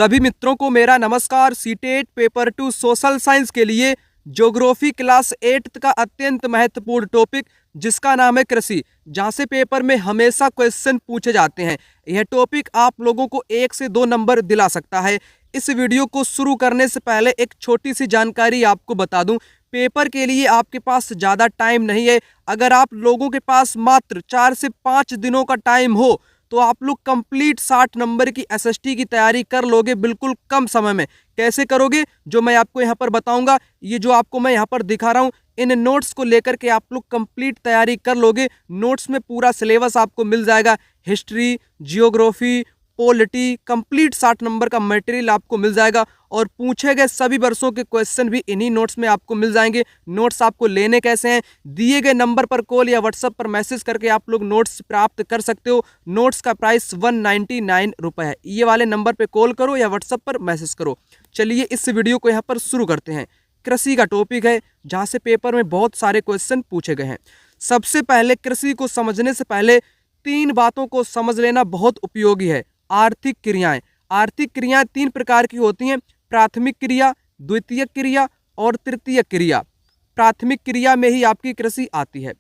सभी मित्रों को मेरा नमस्कार। सीटेट पेपर 2 सोशल साइंस के लिए ज्योग्राफी क्लास 8 का अत्यंत महत्वपूर्ण टॉपिक जिसका नाम है कृषि, जहां से पेपर में हमेशा क्वेश्चन पूछे जाते हैं। यह टॉपिक आप लोगों को 1 से 2 नंबर दिला सकता है। इस वीडियो को शुरू करने से पहले एक छोटी सी जानकारी आपको बता दूं, पेपर के लिए आपके पास ज़्यादा टाइम नहीं है। अगर आप लोगों के पास मात्र 4 से 5 दिनों का टाइम हो तो आप लोग कंप्लीट 60 नंबर की एसएसटी की तैयारी कर लोगे बिल्कुल कम समय में। कैसे करोगे जो मैं आपको यहाँ पर बताऊंगा। ये जो आपको मैं यहाँ पर दिखा रहा हूँ, इन नोट्स को लेकर के आप लोग कंप्लीट तैयारी कर लोगे। नोट्स में पूरा सिलेबस आपको मिल जाएगा। History, geography, polity, complete 60 number का मटेरियल आपको मिल जाएगा और पूछे गए सभी वर्षों के क्वेश्चन भी इन्हीं नोट्स में आपको मिल जाएंगे। नोट्स आपको लेने कैसे हैं, दिए गए नंबर पर कॉल या व्हाट्सएप पर मैसेज करके आप लोग नोट्स प्राप्त कर सकते हो। नोट्स का प्राइस 199 रुपये है। ये वाले नंबर पर कॉल करो या व्हाट्सएप पर मैसेज करो। चलिए इस वीडियो को यहाँ पर शुरू करते हैं। कृषि का टॉपिक है जहाँ से पेपर में बहुत सारे क्वेश्चन पूछे गए हैं। सबसे पहले कृषि को समझने से पहले 3 बातों को समझ लेना बहुत उपयोगी है। आर्थिक क्रियाएं। आर्थिक क्रियाएं 3 प्रकार की होती हैं, प्राथमिक क्रिया, द्वितीयक क्रिया और तृतीयक क्रिया। प्राथमिक क्रिया में ही आपकी कृषि आती है।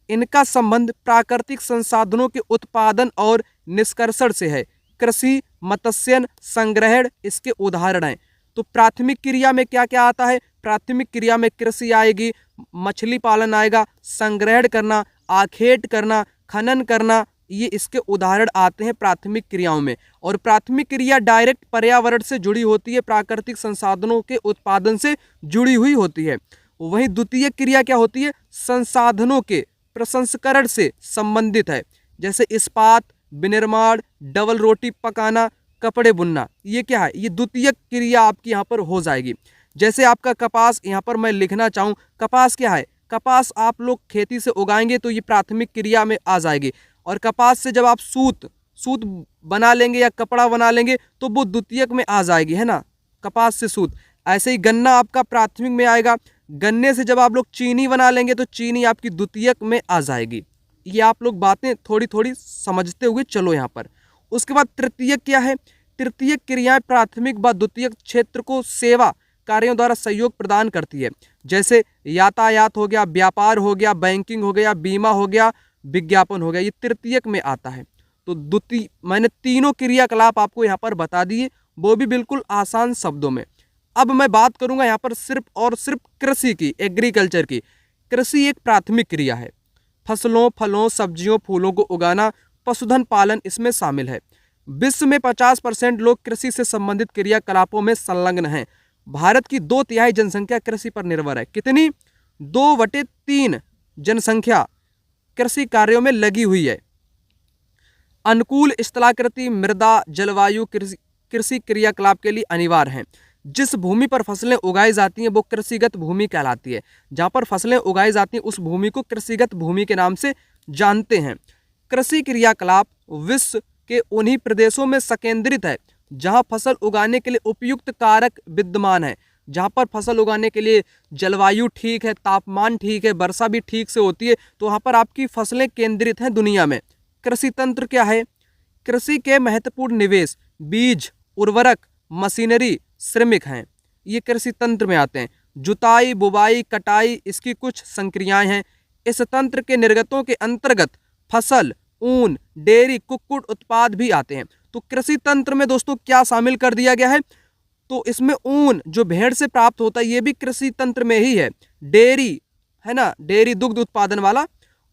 इनका संबंध प्राकृतिक संसाधनों के उत्पादन और निष्कर्षण से है। कृषि, मत्स्यन, संग्रहण इसके उदाहरण हैं। तो प्राथमिक क्रिया में क्या क्या आता है? प्राथमिक क्रिया में कृषि आएगी, मछली पालन आएगा, संग्रहण करना, आखेट करना, खनन करना, ये इसके उदाहरण आते हैं प्राथमिक क्रियाओं में। और प्राथमिक क्रिया डायरेक्ट पर्यावरण से जुड़ी होती है, प्राकृतिक संसाधनों के उत्पादन से जुड़ी हुई होती है। वहीं द्वितीय क्रिया क्या होती है? संसाधनों के प्रसंस्करण से संबंधित है, जैसे इस्पात, विनिर्माण, डबल रोटी पकाना, कपड़े बुनना। ये क्या है? ये द्वितीय क्रिया आपकी यहाँ पर हो जाएगी। जैसे आपका कपास, यहाँ पर मैं लिखना चाहूँ, कपास क्या है? कपास आप लोग खेती से उगाएंगे तो ये प्राथमिक क्रिया में आ जाएगी। और कपास से जब आप सूत बना लेंगे या कपड़ा बना लेंगे तो वो द्वितीयक में आ जाएगी, है ना, कपास से सूत। ऐसे ही गन्ना आपका प्राथमिक में आएगा। गन्ने से जब आप लोग चीनी बना लेंगे तो चीनी आपकी द्वितीयक में आ जाएगी। ये आप लोग बातें थोड़ी थोड़ी समझते हुए चलो यहाँ पर। उसके बाद तृतीयक क्या है? तृतीयक क्रियाएं प्राथमिक व द्वितीयक क्षेत्र को सेवा कार्यों द्वारा सहयोग प्रदान करती है, जैसे यातायात हो गया, व्यापार हो गया, बैंकिंग हो गया, बीमा हो गया, विज्ञापन हो गया। ये तृतीयक में आता है। तो द्वितीय मैंने तीनों क्रियाकलाप आपको यहाँ पर बता दिए, वो भी बिल्कुल आसान शब्दों में। अब मैं बात करूँगा यहाँ पर सिर्फ और सिर्फ कृषि की, एग्रीकल्चर की। कृषि एक प्राथमिक क्रिया है। फसलों, फलों, सब्जियों, फूलों को उगाना, पशुधन पालन इसमें शामिल है। विश्व में 50% लोग कृषि से संबंधित क्रियाकलापों में संलग्न हैं। भारत की 2/3 जनसंख्या कृषि पर निर्भर है। कितनी? 2/3 जनसंख्या कृषि कार्यों में लगी हुई है। अनुकूल स्थलाकृति मृदा जलवायु कृषि क्रियाकलाप के लिए अनिवार्य है। जिस भूमि पर फसलें उगाई जाती हैं वो कृषिगत भूमि कहलाती है। जहाँ पर फसलें उगाई जाती हैं उस भूमि को कृषिगत भूमि के नाम से जानते हैं। कृषि क्रियाकलाप विश्व के उन्हीं प्रदेशों में संकेंद्रित है जहाँ फसल उगाने के लिए उपयुक्त कारक विद्यमान है। जहाँ पर फसल उगाने के लिए जलवायु ठीक है, तापमान ठीक है, वर्षा भी ठीक से होती है, तो वहाँ पर आपकी फसलें केंद्रित हैं दुनिया में। कृषि तंत्र क्या है? कृषि के महत्वपूर्ण निवेश बीज, उर्वरक, मशीनरी, श्रमिक हैं। ये कृषि तंत्र में आते हैं। जुताई, बुवाई, कटाई इसकी कुछ संक्रियाएं हैं। इस तंत्र के निर्गतों के अंतर्गत फसल, ऊन, डेयरी, कुक्कुट उत्पाद भी आते हैं। तो कृषि तंत्र में दोस्तों क्या शामिल कर दिया गया है? तो इसमें ऊन जो भेड़ से प्राप्त होता है ये भी कृषि तंत्र में ही है। डेयरी है ना, डेयरी दुग्ध उत्पादन वाला।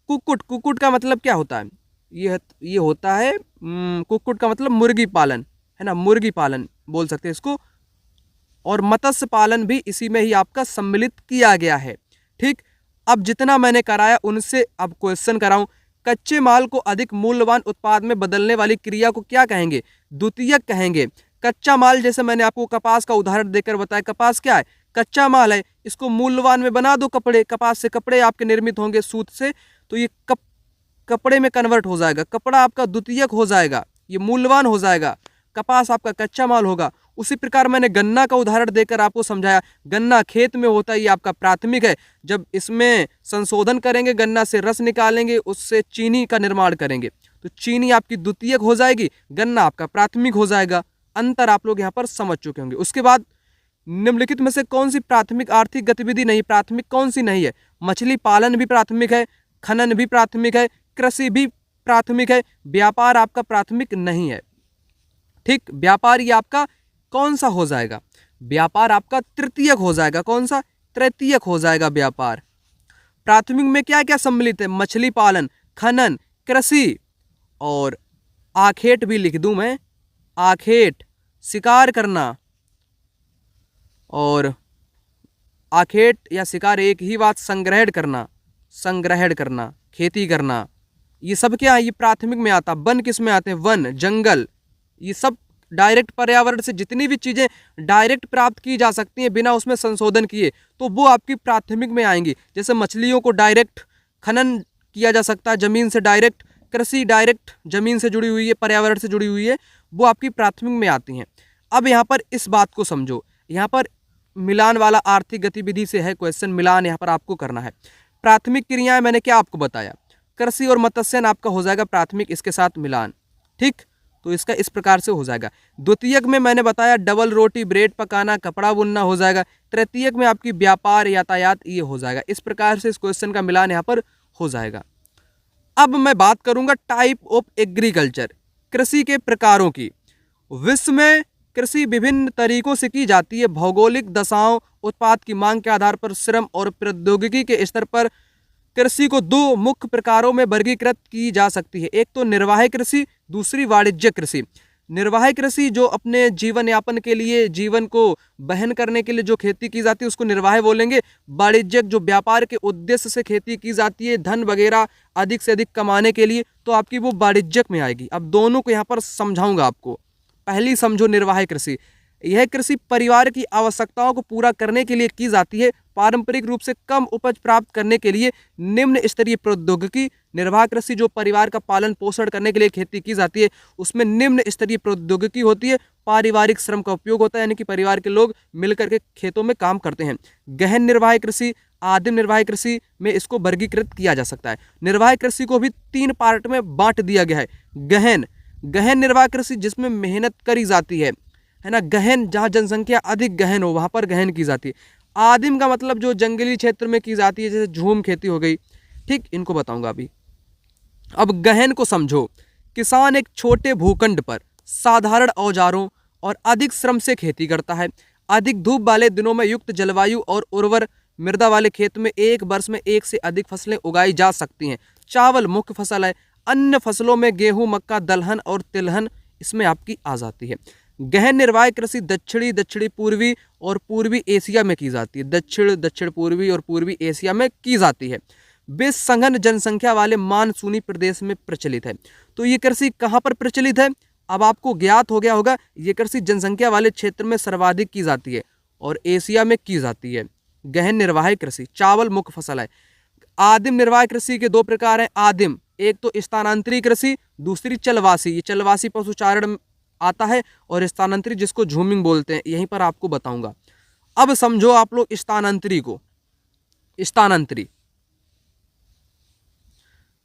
कुक्कुट, कुक्कुट का मतलब क्या होता है? ये होता है कुक्कुट का मतलब मुर्गी पालन, है ना, मुर्गी पालन बोल सकते हैं इसको। और मत्स्य पालन भी इसी में ही आपका सम्मिलित किया गया है। ठीक, अब जितना मैंने कराया उनसे अब क्वेश्चन कराऊं। कच्चे माल को अधिक मूल्यवान उत्पाद में बदलने वाली क्रिया को क्या कहेंगे? द्वितीयक कहेंगे। कच्चा माल, जैसे मैंने आपको कपास का उदाहरण देकर बताया, कपास क्या है? कच्चा माल है। इसको मूल्यवान में बना दो कपड़े, कपास से कपड़े आपके निर्मित होंगे सूत से, तो ये कपड़े में कन्वर्ट हो जाएगा। कपड़ा आपका द्वितीयक हो जाएगा, ये मूल्यवान हो जाएगा। कपास आपका कच्चा माल होगा। उसी प्रकार मैंने गन्ना का उदाहरण देकर आपको समझाया। गन्ना खेत में होता है, ये आपका प्राथमिक है। जब इसमें संशोधन करेंगे, गन्ना से रस निकालेंगे, उससे चीनी का निर्माण करेंगे, तो चीनी आपकी द्वितीयक हो जाएगी, गन्ना आपका प्राथमिक हो जाएगा। अंतर आप लोग यहाँ पर समझ चुके होंगे। उसके बाद निम्नलिखित में से कौन सी प्राथमिक आर्थिक गतिविधि नहीं, प्राथमिक कौन सी नहीं है? मछली पालन भी प्राथमिक है, खनन भी प्राथमिक है, कृषि भी प्राथमिक है, व्यापार आपका प्राथमिक नहीं है। ठीक, व्यापार ये आपका कौन सा हो जाएगा? व्यापार आपका तृतीयक हो जाएगा। कौन सा? तृतीयक हो जाएगा व्यापार। प्राथमिक में क्या क्या सम्मिलित है? मछली पालन, खनन, कृषि और आखेट भी लिख दूं मैं, आखेट शिकार करना, और आखेट या शिकार एक ही बात, संग्रहण करना, संग्रहण करना, खेती करना, ये सब क्या है? ये प्राथमिक में आता। वन किस में आते हैं? वन, जंगल, ये सब डायरेक्ट पर्यावरण से जितनी भी चीज़ें डायरेक्ट प्राप्त की जा सकती हैं बिना उसमें संशोधन किए, तो वो आपकी प्राथमिक में आएंगी। जैसे मछलियों को डायरेक्ट खनन किया जा सकता है ज़मीन से, डायरेक्ट कृषि डायरेक्ट ज़मीन से जुड़ी हुई है, पर्यावरण से जुड़ी हुई है, वो आपकी प्राथमिक में आती हैं। अब यहाँ पर इस बात को समझो, यहाँ पर मिलान वाला आर्थिक गतिविधि से है क्वेश्चन, मिलान यहाँ पर आपको करना है। प्राथमिक क्रियाएं मैंने क्या आपको बताया? कृषि और मत्स्यन आपका हो जाएगा प्राथमिक, इसके साथ मिलान। ठीक, तो इसका इस प्रकार से हो जाएगा। द्वितीयक में मैंने बताया डबल रोटी, ब्रेड पकाना, कपड़ा बुनना हो जाएगा। तृतीयक में आपकी व्यापार, यातायात, ये हो जाएगा। इस प्रकार से इस क्वेश्चन का मिलान यहाँ पर हो जाएगा। अब मैं बात करूंगा टाइप ऑफ एग्रीकल्चर, कृषि के प्रकारों की। विश्व में कृषि विभिन्न तरीकों से की जाती है। भौगोलिक दशाओं, उत्पाद की मांग के आधार पर, श्रम और प्रौद्योगिकी के स्तर पर कृषि को दो मुख्य प्रकारों में वर्गीकृत की जा सकती है। एक तो निर्वाह कृषि, दूसरी वाणिज्यिक कृषि। निर्वाह कृषि जो अपने जीवन यापन के लिए, जीवन को वहन करने के लिए जो खेती की जाती है उसको निर्वाह बोलेंगे। वाणिज्यिक जो व्यापार के उद्देश्य से खेती की जाती है, धन वगैरह अधिक से अधिक कमाने के लिए, तो आपकी वो वाणिज्यिक में आएगी। अब दोनों को यहाँ पर समझाऊंगा आपको। पहली समझो निर्वाह कृषि। यह कृषि परिवार की आवश्यकताओं को पूरा करने के लिए की जाती है। पारंपरिक रूप से कम उपज प्राप्त करने के लिए निम्न स्तरीय प्रौद्योगिकी। निर्वाह कृषि जो परिवार का पालन पोषण करने के लिए खेती की जाती है, उसमें निम्न स्तरीय प्रौद्योगिकी होती है। पारिवारिक श्रम का उपयोग होता है, यानी कि परिवार के लोग मिलकर के खेतों में काम करते हैं। गहन निर्वाह कृषि, आदिम निर्वाह कृषि में इसको वर्गीकृत किया जा सकता है। निर्वाह कृषि को भी 3 पार्ट में बांट दिया गया है। गहन निर्वाह कृषि जिसमें मेहनत करी जाती है ना, गहन जहाँ जनसंख्या अधिक गहन हो वहाँ पर गहन की जाती है। आदिम का मतलब जो जंगली क्षेत्र में की जाती है, जैसे झूम खेती हो गई। ठीक, इनको बताऊंगा अभी। अब गहन को समझो। किसान एक छोटे भूखंड पर साधारण औजारों और अधिक श्रम से खेती करता है। अधिक धूप वाले दिनों में युक्त जलवायु और उर्वर मृदा वाले खेत में एक वर्ष में 1 से अधिक फसलें उगाई जा सकती हैं। चावल मुख्य फसल है। अन्य फसलों में गेहूं, मक्का, दलहन और तिलहन इसमें आपकी आ जाती है। गहन निर्वाह कृषि दक्षिणी पूर्वी और पूर्वी एशिया में की जाती है। दक्षिण पूर्वी और पूर्वी एशिया में की जाती है। वे सघन जनसंख्या वाले मानसूनी प्रदेश में प्रचलित है। तो ये कृषि कहाँ पर प्रचलित है? अब आपको ज्ञात हो गया होगा, ये कृषि जनसंख्या वाले क्षेत्र में सर्वाधिक की जाती है और एशिया में की जाती है। गहन निर्वाह कृषि, चावल मुख्य फसल है। आदिम निर्वाह कृषि के 2 प्रकार हैं। आदिम, एक तो स्थानांतरी कृषि, दूसरी चलवासी। ये चलवासी पशुचारण आता है, और स्थानांतरी जिसको झूमिंग बोलते हैं, यहीं पर आपको बताऊंगा। अब समझो आप लोग स्थानांतरी को। स्थानांतरी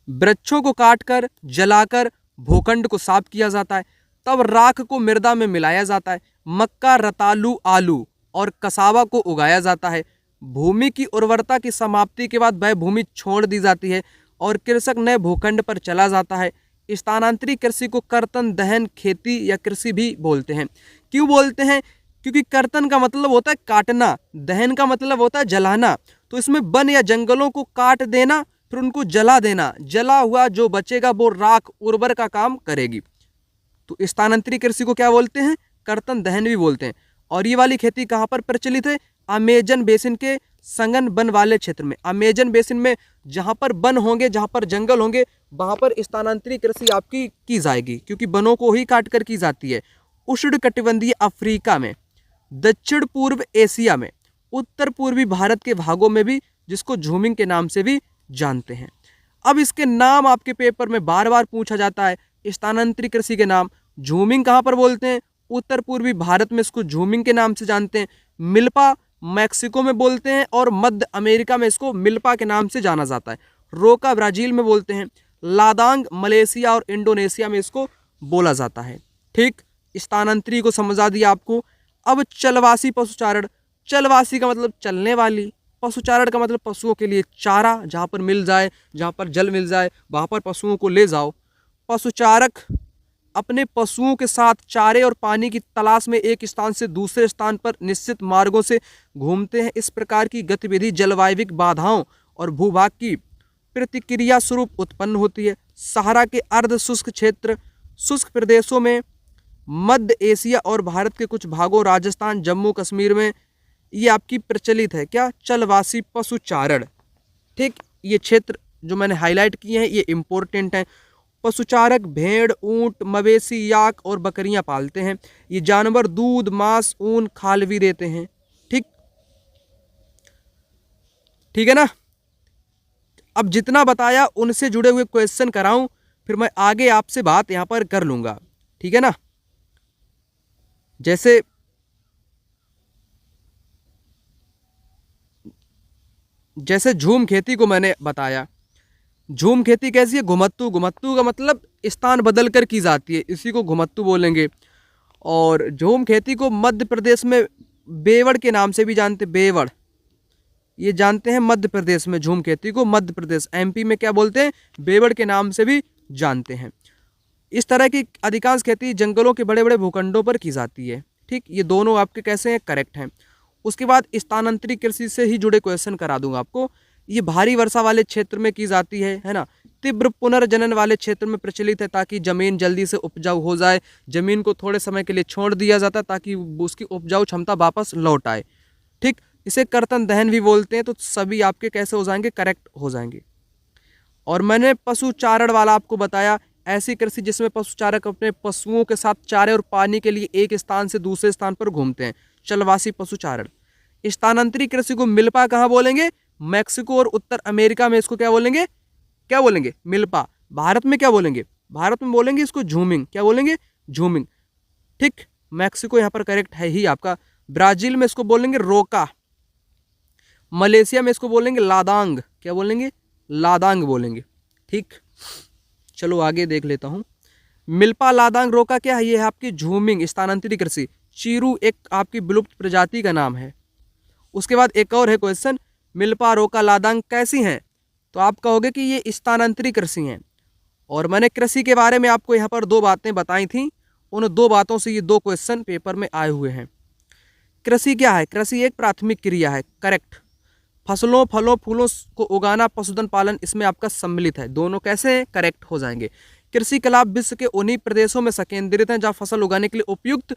वृक्षों को काटकर, जलाकर भूखंड को साफ किया जाता है, तब राख को मृदा में मिलाया जाता है। मक्का, रतालू, आलू और कसावा को उगाया जाता है। भूमि की उर्वरता की समाप्ति के बाद वह भूमि छोड़ दी जाती है और कृषक नए भूखंड पर चला जाता है। स्थानांतरी कृषि को कर्तन, दहन खेती या कृषि भी बोलते हैं। क्यों बोलते हैं? क्योंकि कर्तन का मतलब होता है काटना, दहन का मतलब होता है जलाना। तो इसमें वन या जंगलों को काट देना, फिर उनको जला देना। जला हुआ जो बचेगा वो राख, उर्वर का काम करेगी। तो स्थानांतरी कृषि को क्या बोलते हैं? कर्तन, दहन भी बोलते हैं। और ये वाली खेती कहाँ पर प्रचलित है? अमेजन बेसिन के सघन वन वाले क्षेत्र में। अमेजन बेसिन में जहाँ पर वन होंगे, जहाँ पर जंगल होंगे, वहाँ पर स्थानांतरी कृषि आपकी की जाएगी, क्योंकि वनों को ही काट कर की जाती है। उष्णकटिबंधीय अफ्रीका में, दक्षिण पूर्व एशिया में, उत्तर पूर्वी भारत के भागों में भी, जिसको झूमिंग के नाम से भी जानते हैं। अब इसके नाम आपके पेपर में बार बार पूछा जाता है। स्थानांतरी कृषि के नाम झूमिंग कहाँ पर बोलते हैं? उत्तर पूर्वी भारत में इसको झूमिंग के नाम से जानते हैं। मिल्पा मैक्सिको में बोलते हैं, और मध्य अमेरिका में इसको मिल्पा के नाम से जाना जाता है। रोका ब्राजील में बोलते हैं। लादांग मलेशिया और इंडोनेशिया में इसको बोला जाता है। ठीक, स्थानांतरी को समझा दिया आपको। अब चलवासी पशुचारण, चलवासी का मतलब चलने वाली, पशुचारण का मतलब पशुओं के लिए चारा, जहाँ पर मिल जाए, जहाँ पर जल मिल जाए वहाँ पर पशुओं को ले जाओ। पशुचारक अपने पशुओं के साथ चारे और पानी की तलाश में एक स्थान से दूसरे स्थान पर निश्चित मार्गों से घूमते हैं। इस प्रकार की गतिविधि जलवायविक बाधाओं और भूभाग की प्रतिक्रिया स्वरूप उत्पन्न होती है। सहारा के अर्ध शुष्क क्षेत्र, शुष्क प्रदेशों में, मध्य एशिया और भारत के कुछ भागों, राजस्थान, जम्मू कश्मीर में ये आपकी प्रचलित है क्या, चलवासी पशुचारण। ठीक, ये क्षेत्र जो मैंने हाईलाइट किए हैं ये इम्पोर्टेंट हैं। पशुचारक भेड़, ऊंट, मवेशी, याक और बकरियां पालते हैं। ये जानवर दूध, मांस, ऊन, खाल भी देते हैं। ठीक, ठीक है ना। अब जितना बताया उनसे जुड़े हुए क्वेश्चन कराऊं, फिर मैं आगे आपसे बात यहां पर कर लूंगा। ठीक है ना। जैसे झूम खेती को मैंने बताया, झूम खेती कैसी है, घुमत्तू, घुमत्तू का मतलब स्थान बदल कर की जाती है, इसी को घुमत्तू बोलेंगे। और झूम खेती को मध्य प्रदेश में बेवड़ के नाम से भी जानते, बेवड़, ये जानते हैं मध्य प्रदेश में झूम खेती को, मध्य प्रदेश, एमपी में क्या बोलते हैं, बेवड़ के नाम से भी जानते हैं। इस तरह की अधिकांश खेती जंगलों के बड़े बड़े भूखंडों पर की जाती है। ठीक, ये दोनों आपके कैसे हैं, करेक्ट हैं। उसके बाद स्थानांतरित कृषि से ही जुड़े क्वेश्चन करा दूंगा आपको। ये भारी वर्षा वाले क्षेत्र में की जाती है ना। तीव्र पुनर्जनन वाले क्षेत्र में प्रचलित है, ताकि जमीन जल्दी से उपजाऊ हो जाए। जमीन को थोड़े समय के लिए छोड़ दिया जाता है ताकि उसकी उपजाऊ क्षमता वापस लौट आए। ठीक, इसे कर्तन दहन भी बोलते हैं। तो सभी आपके कैसे हो जाएंगे, करेक्ट हो जाएंगे। और मैंने पशुचारण वाला आपको बताया, ऐसी कृषि जिसमें पशुचारक अपने पशुओं के साथ चारे और पानी के लिए एक स्थान से दूसरे स्थान पर घूमते हैं, चलवासी पशुचारण। स्थानांतरित कृषि को मिल्पा कहाँ बोलेंगे, मैक्सिको और उत्तर अमेरिका में इसको क्या बोलेंगे, क्या बोलेंगे, मिल्पा। भारत में क्या बोलेंगे, भारत में बोलेंगे इसको झूमिंग, क्या बोलेंगे, झूमिंग। ठीक, मैक्सिको यहाँ पर करेक्ट है ही आपका। ब्राजील में इसको बोलेंगे रोका। मलेशिया में इसको बोलेंगे लादांग, क्या बोलेंगे, लादांग बोलेंगे। ठीक, चलो आगे देख लेता हूँ। मिल्पा, लादांग, रोका क्या है, ये है आपकी झूमिंग स्थानांतरित कृषि। चीरू एक आपकी विलुप्त प्रजाति का नाम है। उसके बाद एक और है क्वेश्चन, मिल्पा, रोका, लादांग कैसी हैं, तो आप कहोगे कि ये स्थानांतरित कृषि हैं। और मैंने कृषि के बारे में आपको यहाँ पर दो बातें बताई थी, उन दो बातों से ये दो क्वेश्चन पेपर में आए हुए हैं। कृषि क्या है, कृषि एक प्राथमिक क्रिया है, करेक्ट। फसलों, फलों, फूलों को उगाना, पशुधन पालन इसमें आपका सम्मिलित है। दोनों कैसे हैं, करेक्ट हो जाएंगे। कृषि कला विश्व के उन्हीं प्रदेशों में संकेंद्रित हैं जहाँ फसल उगाने के लिए उपयुक्त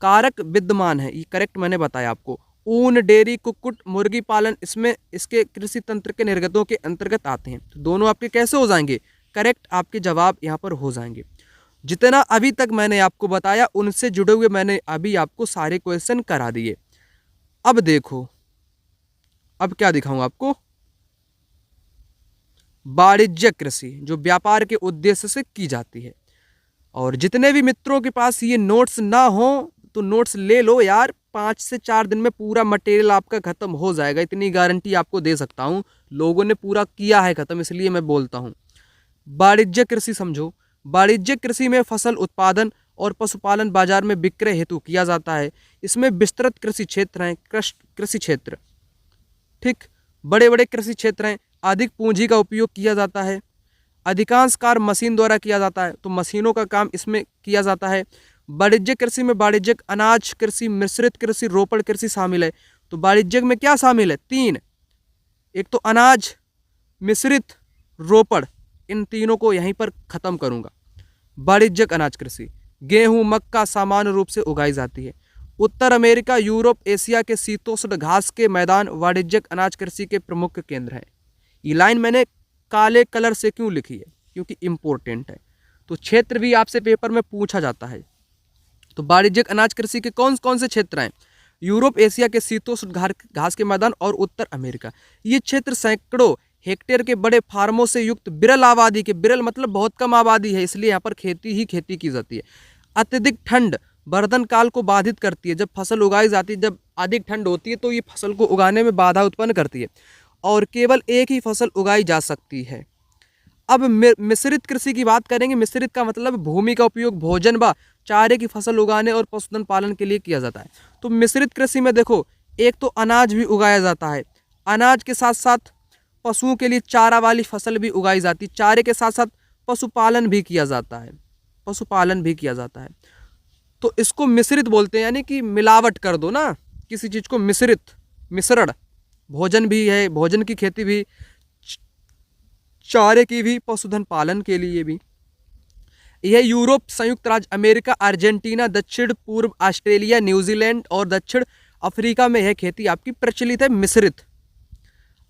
कारक विद्यमान है, ये करेक्ट मैंने बताया आपको। ऊन, डेयरी, कुक्कुट, मुर्गी पालन इसमें इसके कृषि तंत्र के निर्गतों के अंतर्गत आते हैं। तो दोनों आपके कैसे हो जाएंगे, करेक्ट, आपके जवाब यहाँ पर हो जाएंगे। जितना अभी तक मैंने आपको बताया उनसे जुड़े हुए मैंने अभी आपको सारे क्वेश्चन करा दिए। अब देखो, अब क्या दिखाऊं आपको, वाणिज्य कृषि जो व्यापार के उद्देश्य से की जाती है। और जितने भी मित्रों के पास ये नोट्स ना हो तो नोट्स ले लो यार, 5 से 4 दिन में पूरा मटेरियल आपका खत्म हो जाएगा, इतनी गारंटी आपको दे सकता हूँ। लोगों ने पूरा किया है खत्म, इसलिए मैं बोलता हूँ। वाणिज्य कृषि समझो, वाणिज्य कृषि में फसल उत्पादन और पशुपालन बाजार में विक्रय हेतु किया जाता है। इसमें विस्तृत कृषि क्षेत्र हैं, कृषि क्षेत्र। ठीक, बड़े बड़े कृषि क्षेत्र हैं, अधिक पूंजी का उपयोग किया जाता है, अधिकांश कार्य मशीन द्वारा किया जाता है, तो मशीनों का काम इसमें किया जाता है। वाणिज्य कृषि में वाणिज्यिक अनाज कृषि, मिश्रित कृषि, रोपण कृषि शामिल है। तो वाणिज्यिक में क्या शामिल है, 3, एक तो अनाज, मिश्रित, रोपण, इन तीनों को यहीं पर खत्म करूंगा। वाणिज्यिक अनाज कृषि, गेहूं, मक्का सामान्य रूप से उगाई जाती है। उत्तर अमेरिका, यूरोप, एशिया के शीतोष्ण घास के मैदान वाणिज्यिक अनाज कृषि के प्रमुख केंद्र हैं। ये लाइन मैंने काले कलर से क्यों लिखी है, क्योंकि इंपॉर्टेंट है। तो क्षेत्र भी आपसे पेपर में पूछा जाता है। तो वाणिज्यिक अनाज कृषि के कौन कौन से क्षेत्र हैं, यूरोप, एशिया के शीतोष्ण घास के मैदान और उत्तर अमेरिका। ये क्षेत्र सैकड़ों हेक्टेयर के बड़े फार्मों से युक्त विरल आबादी के, विरल मतलब बहुत कम आबादी है, इसलिए यहाँ पर खेती ही खेती की जाती है। अत्यधिक ठंड वर्धन काल को बाधित करती है। जब फसल उगाई जाती है, जब अधिक ठंड होती है तो ये फसल को उगाने में बाधा उत्पन्न करती है और केवल एक ही फसल उगाई जा सकती है। अब मिश्रित कृषि की बात करेंगे। मिश्रित का मतलब भूमि का उपयोग भोजन व चारे की फसल उगाने और पशुधन पालन के लिए किया जाता है। तो मिश्रित कृषि में देखो, एक तो अनाज भी उगाया जाता है, अनाज के साथ साथ पशुओं के लिए चारा वाली फसल भी उगाई जाती है, चारे के साथ साथ पशुपालन भी किया जाता है, पशुपालन भी किया जाता है। तो इसको मिश्रित बोलते हैं, यानी कि मिलावट कर दो ना किसी चीज़ को, मिश्रित, मिश्रण। भोजन भी है, भोजन की खेती भी, चारे की भी, पशुधन पालन के लिए भी। यह यूरोप, संयुक्त राज्य अमेरिका, अर्जेंटीना, दक्षिण पूर्व ऑस्ट्रेलिया, न्यूजीलैंड और दक्षिण अफ्रीका में यह खेती आपकी प्रचलित है, मिश्रित।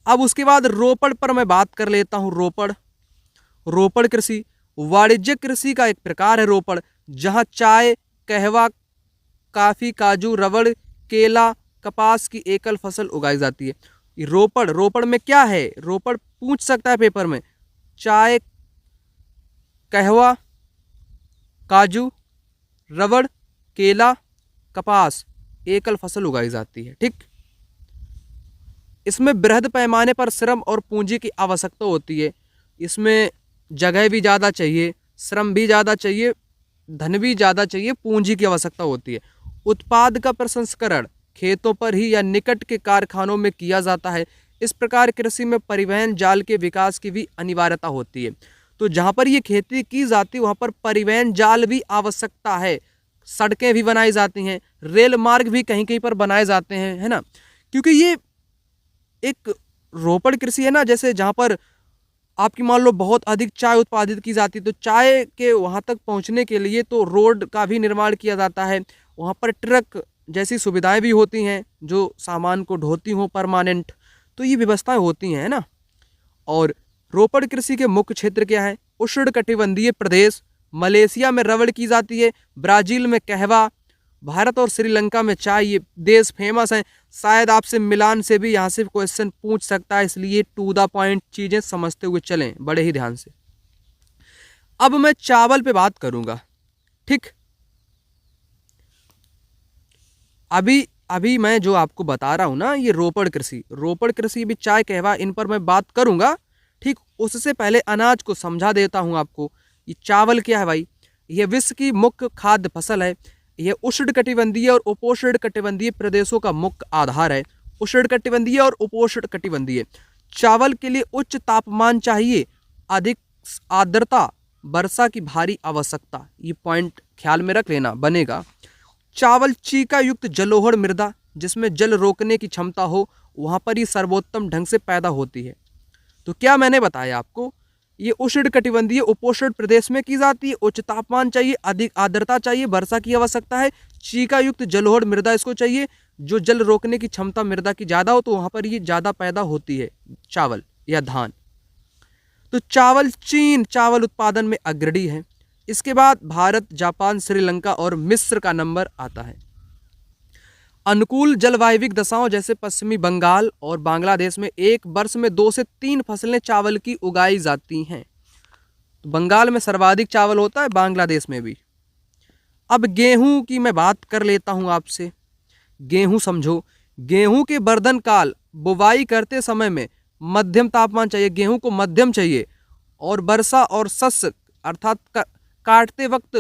अब उसके बाद रोपड़ पर मैं बात कर लेता हूँ। रोपड़ कृषि वाणिज्यिक कृषि का एक प्रकार है। रोपड़, जहाँ चाय, कहवा, काफ़ी, काजू, रबड़, केला, कपास की एकल फसल उगाई जाती है। रोपड़ में क्या है, रोपड़ पूछ सकता है पेपर में। चाय, कहवा, काजू, रबड़, केला, कपास, एकल फसल उगाई जाती है। ठीक, इसमें बृहद पैमाने पर श्रम और पूंजी की आवश्यकता होती है। इसमें जगह भी ज़्यादा चाहिए, श्रम भी ज़्यादा चाहिए, धन भी ज़्यादा चाहिए, पूंजी की आवश्यकता होती है। उत्पाद का प्रसंस्करण खेतों पर ही या निकट के कारखानों में किया जाता है। इस प्रकार कृषि में परिवहन जाल के विकास की भी अनिवार्यता होती है। तो जहाँ पर ये खेती की जाती है वहाँ पर परिवहन जाल भी आवश्यकता है। सड़कें भी बनाई जाती हैं, रेल मार्ग भी कहीं कहीं पर बनाए जाते हैं, है ना। क्योंकि ये एक रोपड़ कृषि है ना, जैसे जहाँ पर आपकी मान लो बहुत अधिक चाय उत्पादित की जाती है, तो चाय के वहाँ तक पहुँचने के लिए तो रोड का भी निर्माण किया जाता है। वहाँ पर ट्रक जैसी सुविधाएं भी होती हैं जो सामान को ढोती हों परमानेंट, तो ये व्यवस्थाएं होती हैं, है ना। और रोपड़ कृषि के मुख्य क्षेत्र क्या है? उष्णकटिबंधीय प्रदेश, मलेशिया में रबड़ की जाती है, ब्राज़ील में कहवा, भारत और श्रीलंका में चाय, ये देश फेमस हैं। शायद आपसे मिलान से भी यहाँ से क्वेश्चन पूछ सकता है, इसलिए टू द पॉइंट चीज़ें समझते हुए चलें बड़े ही ध्यान से। अब मैं चावल पे बात करूँगा। ठीक, अभी मैं जो आपको बता रहा हूँ ना, ये रोपड़ कृषि भी, चाय, कहवा, इन पर मैं बात करूँगा। ठीक, उससे पहले अनाज को समझा देता हूँ आपको। ये चावल क्या है भाई? यह विश्व की मुख्य खाद्य फसल है। यह उष्णकटिबंधीय और उपोष्णकटिबंधीय प्रदेशों का मुख्य आधार है। उष्णकटिबंधीय और उपोष्णकटिबंधीय। चावल के लिए उच्च तापमान चाहिए, अधिक आर्द्रता, वर्षा की भारी आवश्यकता। ये पॉइंट ख्याल में रख लेना, बनेगा। चावल चीका युक्त जलोढ़ मृदा, जिसमें जल रोकने की क्षमता हो, वहाँ पर ये सर्वोत्तम ढंग से पैदा होती है। तो क्या मैंने बताया आपको, ये उष्णकटिबंधीय उपोष्ण प्रदेश में की जाती है। उच्च तापमान चाहिए, अधिक आर्द्रता चाहिए, वर्षा की आवश्यकता है, चीका युक्त जलोढ़ मृदा इसको चाहिए, जो जल रोकने की क्षमता मृदा की ज़्यादा हो, तो वहाँ पर ये ज़्यादा पैदा होती है चावल या धान। तो चीन चावल उत्पादन में अग्रणी है। इसके बाद भारत, जापान, श्रीलंका और मिस्र का नंबर आता है। अनुकूल जलवायविक दशाओं जैसे पश्चिमी बंगाल और बांग्लादेश में एक वर्ष में 2 से 3 फसलें चावल की उगाई जाती हैं। तो बंगाल में सर्वाधिक चावल होता है, बांग्लादेश में भी। अब गेहूं की मैं बात कर लेता हूं आपसे। गेहूं समझो, गेहूं के वर्धन काल, बुवाई करते समय में मध्यम तापमान चाहिए, गेहूं को मध्यम चाहिए, और वर्षा और शस्य अर्थात काटते वक्त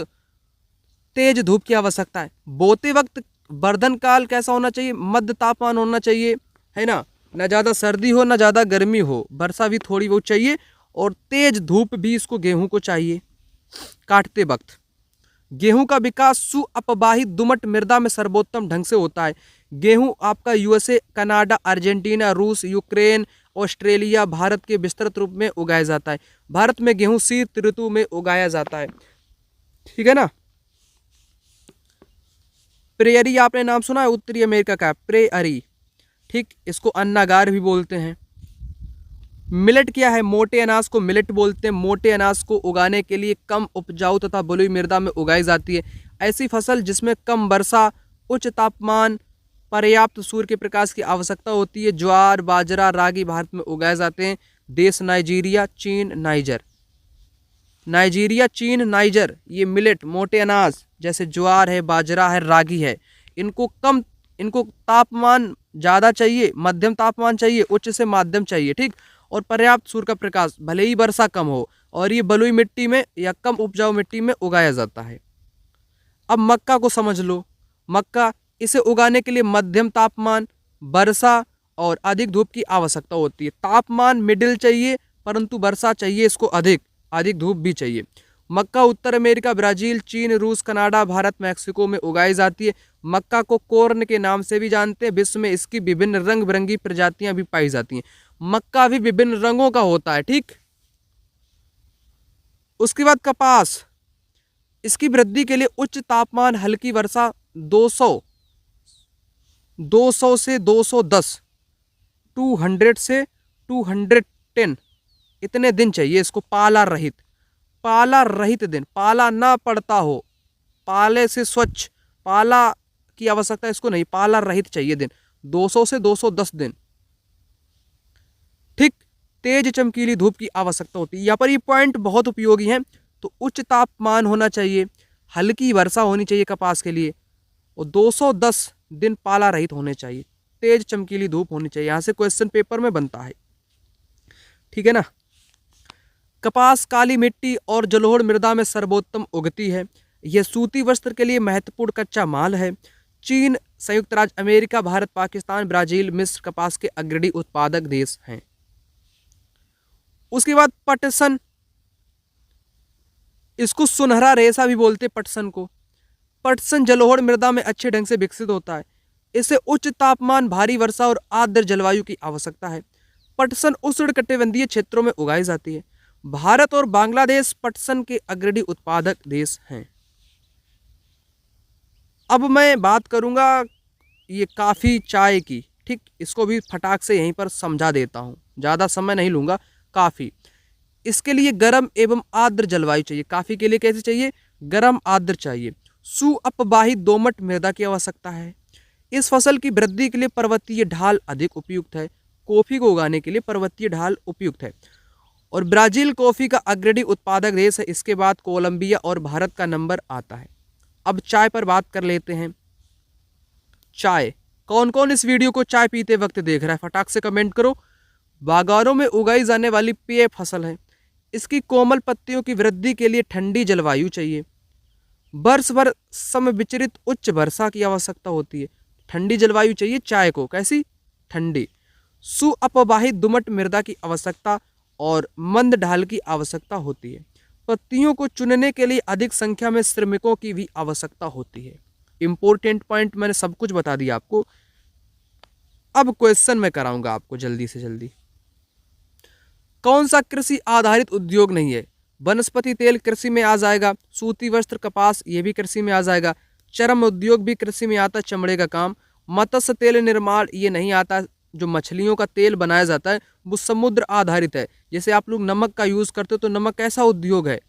तेज धूप की आवश्यकता है। बोते वक्त वर्धन काल कैसा होना चाहिए? मध्य तापमान होना चाहिए, है ना, ना ज़्यादा सर्दी हो ना ज़्यादा गर्मी हो, वर्षा भी थोड़ी बहुत चाहिए, और तेज धूप भी इसको गेहूं को चाहिए काटते वक्त। गेहूं का विकास सुअपवाहित दुमट मृदा में सर्वोत्तम ढंग से होता है। गेहूं आपका यूएसए, कनाडा, अर्जेंटीना, रूस, यूक्रेन, ऑस्ट्रेलिया, भारत के विस्तृत रूप में उगाया जाता है। भारत में गेहूं शीत ऋतु में उगाया जाता है, ठीक है ना। प्रेयरी आपने नाम सुना है, उत्तरी अमेरिका का प्रेयरी। ठीक, इसको अन्नागार भी बोलते हैं। मिलेट क्या है? मोटे अनाज को मिलेट बोलते हैं। मोटे अनाज को उगाने के लिए कम उपजाऊ तथा बलुई मृदा में उगाई जाती है। ऐसी फसल जिसमें कम वर्षा, उच्च तापमान, पर्याप्त सूर्य के प्रकाश की आवश्यकता होती है। ज्वार, बाजरा, रागी भारत में उगाए जाते हैं। देश नाइजीरिया, चीन, नाइजर, ये मिलेट, मोटे अनाज जैसे ज्वार है, बाजरा है, रागी है, इनको तापमान ज़्यादा चाहिए, मध्यम तापमान चाहिए, उच्च से माध्यम चाहिए। ठीक, और पर्याप्त सूर्य का प्रकाश, भले ही वर्षा कम हो, और ये बलुई मिट्टी में या कम उपजाऊ मिट्टी में उगाया जाता है। अब मक्का को समझ लो। मक्का, इसे उगाने के लिए मध्यम तापमान, वर्षा और अधिक धूप की आवश्यकता होती है। तापमान मिडिल चाहिए, परंतु वर्षा चाहिए इसको अधिक, अधिक धूप भी चाहिए। मक्का उत्तर अमेरिका, ब्राजील, चीन, रूस, कनाडा, भारत, मैक्सिको में उगाई जाती है। मक्का को कॉर्न के नाम से भी जानते हैं। विश्व में इसकी विभिन्न रंग बिरंगी प्रजातियां भी पाई जाती हैं। मक्का भी विभिन्न रंगों का होता है, ठीक। उसके बाद कपास, इसकी वृद्धि के लिए उच्च तापमान, हल्की वर्षा, 200 से 210, 200 से 210 इतने दिन चाहिए इसको पाला रहित, पाला रहित दिन, पाला ना पड़ता हो, पाले से स्वच्छ, पाला की आवश्यकता इसको नहीं, पाला रहित चाहिए दिन, 200 से 210 दिन, ठीक। तेज चमकीली धूप की आवश्यकता होती है। यहाँ पर ये पॉइंट बहुत उपयोगी हैं। तो उच्च तापमान होना चाहिए, हल्की वर्षा होनी चाहिए कपास के लिए, और 210 दिन पाला रहित होने चाहिए, तेज चमकीली धूप होनी चाहिए। यहाँ से क्वेश्चन पेपर में बनता है, ठीक है ना। कपास काली मिट्टी और जलोढ़ मृदा में सर्वोत्तम उगती है। यह सूती वस्त्र के लिए महत्वपूर्ण कच्चा माल है। चीन, संयुक्त राज्य अमेरिका, भारत, पाकिस्तान, ब्राजील, मिस्र कपास के अग्रणी उत्पादक देश हैं। उसके बाद पटसन, इसको सुनहरा रेशा भी बोलते हैं पटसन को। पटसन जलोढ़ मृदा में अच्छे ढंग से विकसित होता है। इसे उच्च तापमान, भारी वर्षा और आर्द्र जलवायु की आवश्यकता है। पटसन उष्णकटिबंधीय क्षेत्रों में उगाई जाती है। भारत और बांग्लादेश पटसन के अग्रणी उत्पादक देश हैं। अब मैं बात करूंगा ये काफ़ी चाय की, ठीक। इसको भी फटाक से यहीं पर समझा देता हूँ, ज़्यादा समय नहीं लूँगा। काफ़ी, इसके लिए गर्म एवं आर्द्र जलवायु चाहिए। काफ़ी के लिए कैसे चाहिए? गर्म आर्द्र चाहिए। सुअपवाहित दोमट मृदा की आवश्यकता है। इस फसल की वृद्धि के लिए पर्वतीय ढाल अधिक उपयुक्त है। कॉफ़ी को उगाने के लिए पर्वतीय ढाल उपयुक्त है। और ब्राज़ील कॉफ़ी का अग्रणी उत्पादक देश है। इसके बाद कोलंबिया और भारत का नंबर आता है। अब चाय पर बात कर लेते हैं। चाय, कौन कौन इस वीडियो को चाय पीते वक्त देख रहा है? फटाक से कमेंट करो। बागानों में उगाई जाने वाली पेय फसल है। इसकी कोमल पत्तियों की वृद्धि के लिए ठंडी जलवायु चाहिए। वर्ष भर समविचरित उच्च वर्षा की आवश्यकता होती है। ठंडी जलवायु चाहिए चाय को, कैसी? ठंडी। सुअपवाहित दोमट मृदा की आवश्यकता और मंद ढाल की आवश्यकता होती है। पत्तियों को चुनने के लिए अधिक संख्या में श्रमिकों की भी आवश्यकता होती है। इंपॉर्टेंट पॉइंट मैंने सब कुछ बता दिया आपको। अब क्वेश्चन मैं कराऊंगा आपको जल्दी से जल्दी। कौन सा कृषि आधारित उद्योग नहीं है? वनस्पति तेल कृषि में आ जाएगा। सूती वस्त्र, कपास, ये भी कृषि में आ जाएगा। चर्म उद्योग भी कृषि में आता है, चमड़े का काम। मत्स्य तेल निर्माण ये नहीं आता। जो मछलियों का तेल बनाया जाता है वो समुद्र आधारित है। जैसे आप लोग नमक का यूज़ करते हो तो नमक कैसा उद्योग है?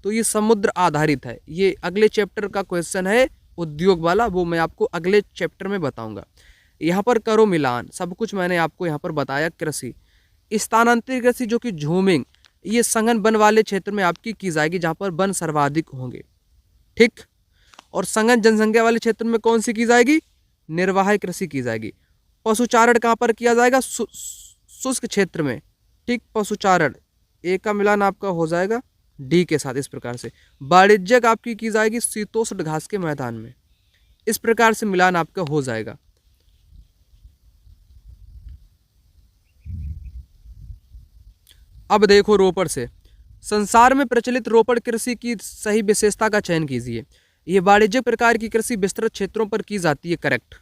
तो ये समुद्र आधारित है। ये अगले चैप्टर का क्वेश्चन है उद्योग वाला, वो मैं आपको अगले चैप्टर में बताऊंगा। यहाँ पर करो मिलान, सब कुछ मैंने आपको यहाँ पर बताया। कृषि स्थानांतरित कृषि जो कि झूमिंग, ये सघन वन वाले क्षेत्र में आपकी की जाएगी जहाँ पर वन सर्वाधिक होंगे, ठीक। और सघन जनसंख्या वाले क्षेत्र में कौन सी की जाएगी? निर्वाह कृषि की जाएगी। पशुचारण कहाँ पर किया जाएगा? शुष्क क्षेत्र में, ठीक। पशुचारण, ए का मिलान आपका हो जाएगा डी के साथ। इस प्रकार से वाणिज्यिक आपकी की जाएगी शीतोष्ण घास के मैदान में। इस प्रकार से मिलान आपका हो जाएगा। अब देखो रोपड़ से, संसार में प्रचलित रोपड़ कृषि की सही विशेषता का चयन कीजिए। ये वाणिज्यिक प्रकार की कृषि विस्तृत क्षेत्रों पर की जाती है, करेक्ट।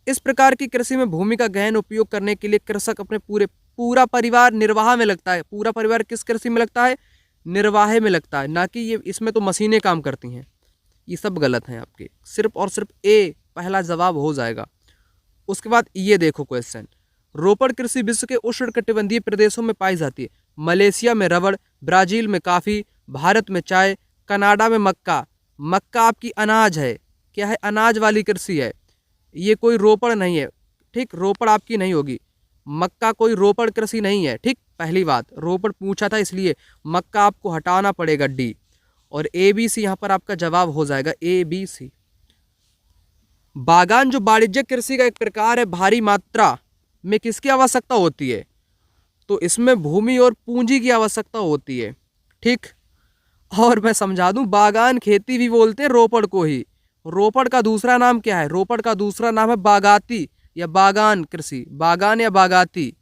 इस प्रकार की कृषि में भूमि का गहन उपयोग करने के लिए कृषक अपने पूरा परिवार निर्वाह में लगता है। पूरा परिवार किस कृषि में लगता है? निर्वाह में लगता है, ना कि ये इसमें तो मशीनें काम करती हैं। ये सब गलत हैं आपके, सिर्फ और सिर्फ ए पहला जवाब हो जाएगा। उसके बाद ये देखो क्वेश्चन, रोपड़ कृषि विश्व के उष्णकटिबंधीय प्रदेशों में पाई जाती है। मलेशिया में रबड़, ब्राज़ील में काफ़ी, भारत में चाय, कनाडा में मक्का। मक्का आपकी अनाज है, क्या है? अनाज वाली कृषि है, ये कोई रोपड़ नहीं है, ठीक। रोपड़ आपकी नहीं होगी, मक्का कोई रोपड़ कृषि नहीं है, ठीक। पहली बात, रोपड़ पूछा था इसलिए मक्का आपको हटाना पड़ेगा, डी। और ए बी सी यहाँ पर आपका जवाब हो जाएगा, ए बी सी। बागान जो वाणिज्यिक कृषि का एक प्रकार है, भारी मात्रा में किसकी आवश्यकता होती है? तो इसमें भूमि और पूंजी की आवश्यकता होती है। ठीक, और मैं समझा दूं, बागान खेती भी बोलते हैं रोपड़ को ही। रोपड़ का दूसरा नाम क्या है? रोपड़ का दूसरा नाम है बागाती या बागान कृषि, बागान या बागाती।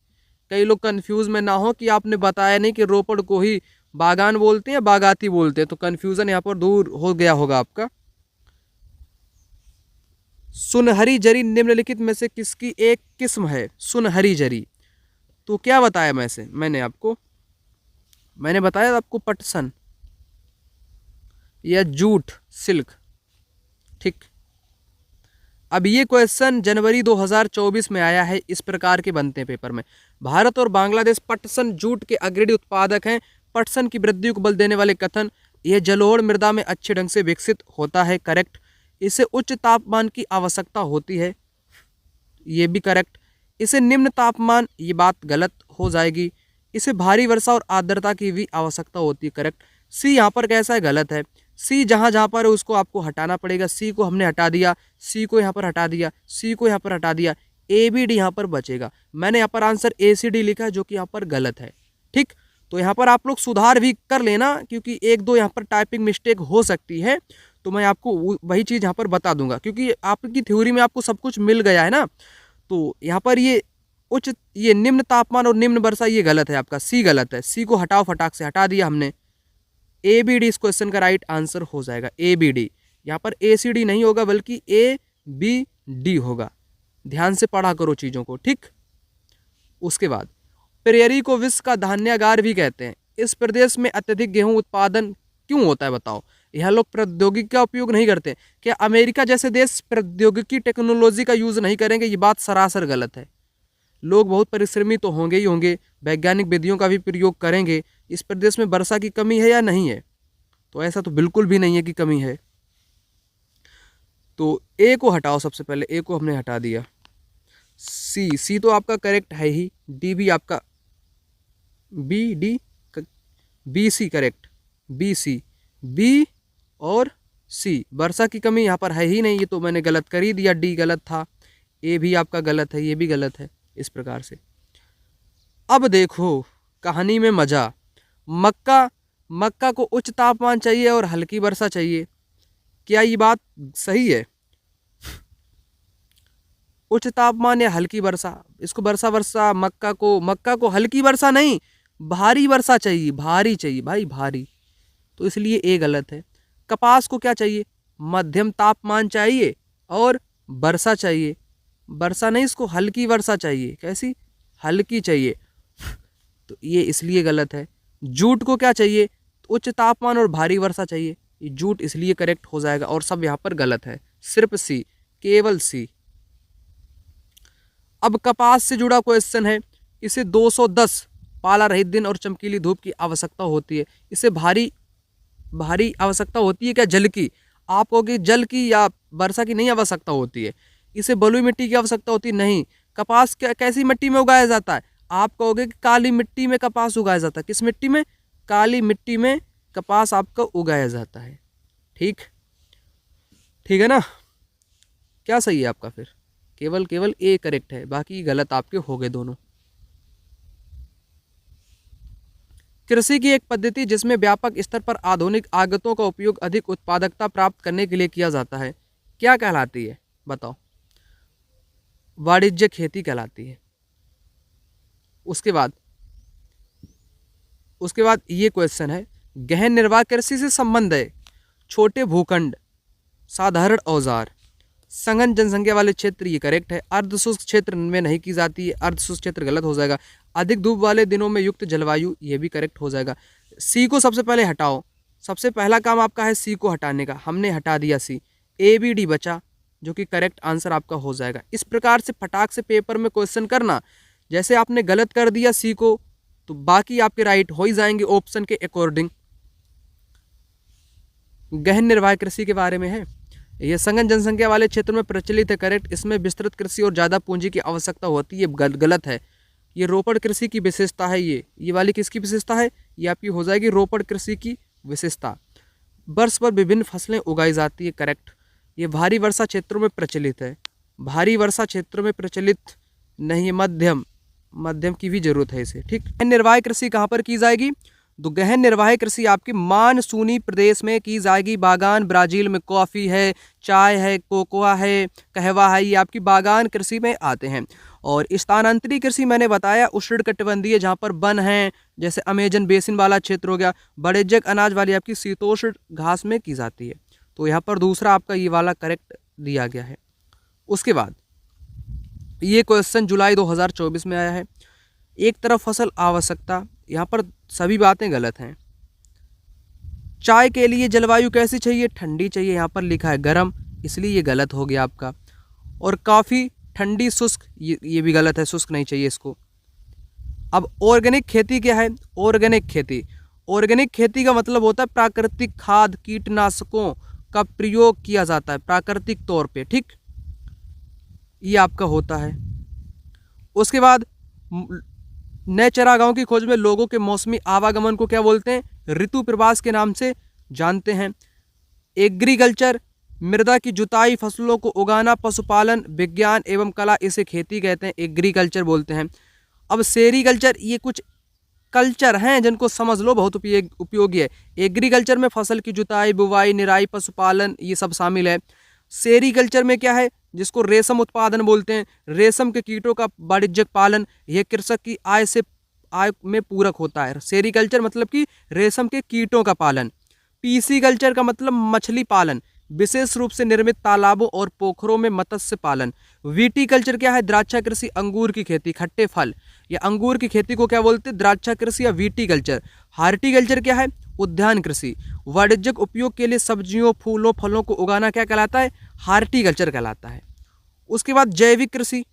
कई लोग कंफ्यूज में ना हो कि आपने बताया नहीं कि रोपड़ को ही बागान बोलते हैं या बागाती बोलते हैं, तो कंफ्यूजन यहाँ पर दूर हो गया होगा आपका। सुनहरी जरी निम्नलिखित में से किसकी एक किस्म है? सुनहरी जरी, तो क्या बताया मैंने बताया आपको पटसन या जूट, सिल्क। ठीक, अब ये क्वेश्चन जनवरी 2024 में आया है, इस प्रकार के बनते हैं पेपर में। भारत और बांग्लादेश पटसन जूट के अग्रणी उत्पादक हैं। पटसन की वृद्धि को बल देने वाले कथन, यह जलोढ़ मृदा में अच्छे ढंग से विकसित होता है, करेक्ट। इसे उच्च तापमान की आवश्यकता होती है, ये भी करेक्ट। इसे निम्न तापमान, ये बात गलत हो जाएगी। इसे भारी वर्षा और आर्द्रता की भी आवश्यकता होती है, करेक्ट। सी यहाँ पर कैसा है? गलत है। सी जहाँ जहाँ पर है उसको आपको हटाना पड़ेगा। सी को हमने हटा दिया, सी को यहाँ पर हटा दिया, सी को यहाँ पर हटा दिया, ए बी डी यहाँ पर बचेगा। मैंने यहाँ पर आंसर ए सी डी लिखा है, जो कि यहाँ पर गलत है। ठीक, तो यहाँ पर आप लोग सुधार भी कर लेना, क्योंकि एक दो यहाँ पर टाइपिंग मिस्टेक हो सकती है, तो मैं आपको वही चीज़ यहाँ पर बता दूंगा, क्योंकि आपकी थ्योरी में आपको सब कुछ मिल गया है ना। तो यहाँ पर ये निम्न तापमान और निम्न वर्षा, ये गलत है आपका, सी गलत है। सी को हटाओ, फटाक से हटा दिया हमने। ए बी डी इस क्वेश्चन का राइट आंसर हो जाएगा, ए बी डी। यहाँ पर ए सी डी नहीं होगा, बल्कि ए बी डी होगा। ध्यान से पढ़ा करो चीज़ों को, ठीक। उसके बाद प्रेरी को विश्व का धान्यागार भी कहते हैं। इस प्रदेश में अत्यधिक गेहूं उत्पादन क्यों होता है? बताओ। यह लोग प्रौद्योगिकी का उपयोग नहीं करते। क्या अमेरिका जैसे देश प्रौद्योगिकी टेक्नोलॉजी का यूज नहीं करेंगे? ये बात सरासर गलत है। लोग बहुत परिश्रमी तो होंगे ही होंगे, वैज्ञानिक विधियों का भी प्रयोग करेंगे। इस प्रदेश में वर्षा की कमी है या नहीं है? तो ऐसा तो बिल्कुल भी नहीं है कि कमी है। तो ए को हटाओ, सबसे पहले ए को हमने हटा दिया। सी तो आपका करेक्ट है ही, डी भी आपका, B C correct, B C, B और सी। वर्षा की कमी यहाँ पर है ही नहीं, ये तो मैंने गलत कर ही दिया, डी गलत था, ए भी आपका गलत है, ये भी गलत है। इस प्रकार से अब देखो कहानी में मजा। मक्का को उच्च तापमान चाहिए और हल्की वर्षा चाहिए। क्या ये बात सही है? उच्च तापमान या हल्की वर्षा, इसको वर्षा मक्का को हल्की वर्षा नहीं, भारी वर्षा चाहिए, भारी चाहिए भाई, भारी। तो इसलिए ए गलत है। कपास को क्या चाहिए? मध्यम तापमान चाहिए और वर्षा चाहिए। वर्षा नहीं, इसको हल्की वर्षा चाहिए। कैसी? हल्की चाहिए, तो ये इसलिए गलत है। जूट को क्या चाहिए? उच्च तापमान और भारी वर्षा चाहिए। ये जूट इसलिए करेक्ट हो जाएगा, और सब यहाँ पर गलत है, सिर्फ सी, केवल सी। अब कपास से जुड़ा क्वेश्चन है। इसे 210 पाला रहित दिन और चमकीली धूप की आवश्यकता होती है। इसे भारी आवश्यकता होती है क्या? जल की। आप कहोगे जल की या वर्षा की नहीं आवश्यकता होती है। इसे बलुई मिट्टी की आवश्यकता होती नहीं। कपास कैसी मिट्टी में उगाया जाता है? आप कहोगे कि काली मिट्टी में कपास उगाया जाता है। किस मिट्टी में? काली मिट्टी में कपास आपका उगाया जाता है। ठीक है ना? क्या सही है आपका? फिर केवल ए करेक्ट है, बाकी गलत आपके हो गए दोनों। कृषि की एक पद्धति जिसमें व्यापक स्तर पर आधुनिक आगतों का उपयोग अधिक उत्पादकता प्राप्त करने के लिए किया जाता है, क्या कहलाती है? बताओ। वाणिज्य खेती कहलाती है। उसके बाद ये क्वेश्चन है, गहन निर्वाह कृषि से संबंध है। छोटे भूखंड, साधारण औजार, सघन जनसंख्या वाले क्षेत्र, ये करेक्ट है। अर्धशुष्क क्षेत्र में नहीं की जाती है, अर्धशुष्क क्षेत्र गलत हो जाएगा। अधिक धूप वाले दिनों में युक्त जलवायु, ये भी करेक्ट हो जाएगा। सी को सबसे पहले हटाओ, सबसे पहला काम आपका है सी को हटाने का, हमने हटा दिया सी। ए बी डी बचा, जो कि करेक्ट आंसर आपका हो जाएगा। इस प्रकार से फटाक से पेपर में क्वेश्चन करना। जैसे आपने गलत कर दिया सी को, तो बाकी आपके राइट हो ही जाएंगे ऑप्शन के अकॉर्डिंग। गहन निर्वाह कृषि के बारे में है। यह सघन जनसंख्या वाले क्षेत्र में प्रचलित है, करेक्ट। इसमें विस्तृत कृषि और ज़्यादा पूंजी की आवश्यकता होती है, गलत है। ये रोपड़ कृषि की विशेषता है। ये वाली किसकी विशेषता है? ये आपकी हो जाएगी रोपड़ कृषि की विशेषता। वर्ष पर विभिन्न फसलें उगाई जाती है, करेक्ट। ये भारी वर्षा क्षेत्रों में प्रचलित है। भारी वर्षा क्षेत्रों में प्रचलित नहीं, मध्यम, मध्यम की भी जरूरत है इसे, ठीक। गहन निर्वाह कृषि कहाँ पर की जाएगी? तो गहन निर्वाह कृषि आपकी मानसूनी प्रदेश में की जाएगी। बागान ब्राजील में कॉफ़ी है, चाय है, कोकोआ है, कहवा है, ये आपकी बागान कृषि में आते हैं। और स्थानांतरी कृषि मैंने बताया उष्णकटिबंधीय, जहाँ पर वन है, जैसे अमेजन बेसिन वाला क्षेत्र हो गया। बड़ेजक अनाज वाली आपकी शीतोष्ण घास में की जाती है। तो यहाँ पर दूसरा आपका ये वाला करेक्ट दिया गया है। उसके बाद ये क्वेश्चन जुलाई 2024 में आया है। एक तरफ फसल आवश्यकता, यहाँ पर सभी बातें गलत हैं। चाय के लिए जलवायु कैसी चाहिए? ठंडी चाहिए, यहाँ पर लिखा है गर्म, इसलिए ये गलत हो गया आपका। और काफ़ी ठंडी शुष्क, ये भी गलत है, शुष्क नहीं चाहिए इसको। अब ऑर्गेनिक खेती क्या है? ऑर्गेनिक खेती, ऑर्गेनिक खेती का मतलब होता है प्राकृतिक खाद कीटनाशकों का प्रयोग किया जाता है प्राकृतिक तौर पे, ठीक, ये आपका होता है। उसके बाद नए चारागाहों की खोज में लोगों के मौसमी आवागमन को क्या बोलते हैं? ऋतु प्रवास के नाम से जानते हैं। एग्रीकल्चर, मृदा की जुताई, फसलों को उगाना, पशुपालन, विज्ञान एवं कला, इसे खेती कहते हैं, एग्रीकल्चर बोलते हैं। अब सेरीकल्चर, ये कुछ कल्चर हैं जिनको समझ लो, बहुत उपयोगी है। एग्रीकल्चर में फसल की जुताई, बुवाई, निराई, पशुपालन, ये सब शामिल है। सेरीकल्चर में क्या है? जिसको रेशम उत्पादन बोलते हैं, रेशम के कीटों का वाणिज्यिक पालन, यह कृषक की आय में पूरक होता है। सेरीकल्चर मतलब कि रेशम के कीटों का पालन। पीसी कल्चर का मतलब मछली पालन, विशेष रूप से निर्मित तालाबों और पोखरों में मत्स्य पालन। विटीकल्चर क्या है? द्राक्षा कृषि, अंगूर की खेती, खट्टे फल या अंगूर की खेती को क्या बोलते हैं? द्राक्षा कृषि या विटीकल्चर। हार्टिकल्चर क्या है? उद्यान कृषि, वाणिज्यिक उपयोग के लिए सब्जियों, फूलों, फलों को उगाना क्या कहलाता है? हार्टिकल्चर कहलाता है। उसके बाद जैविक कृषि,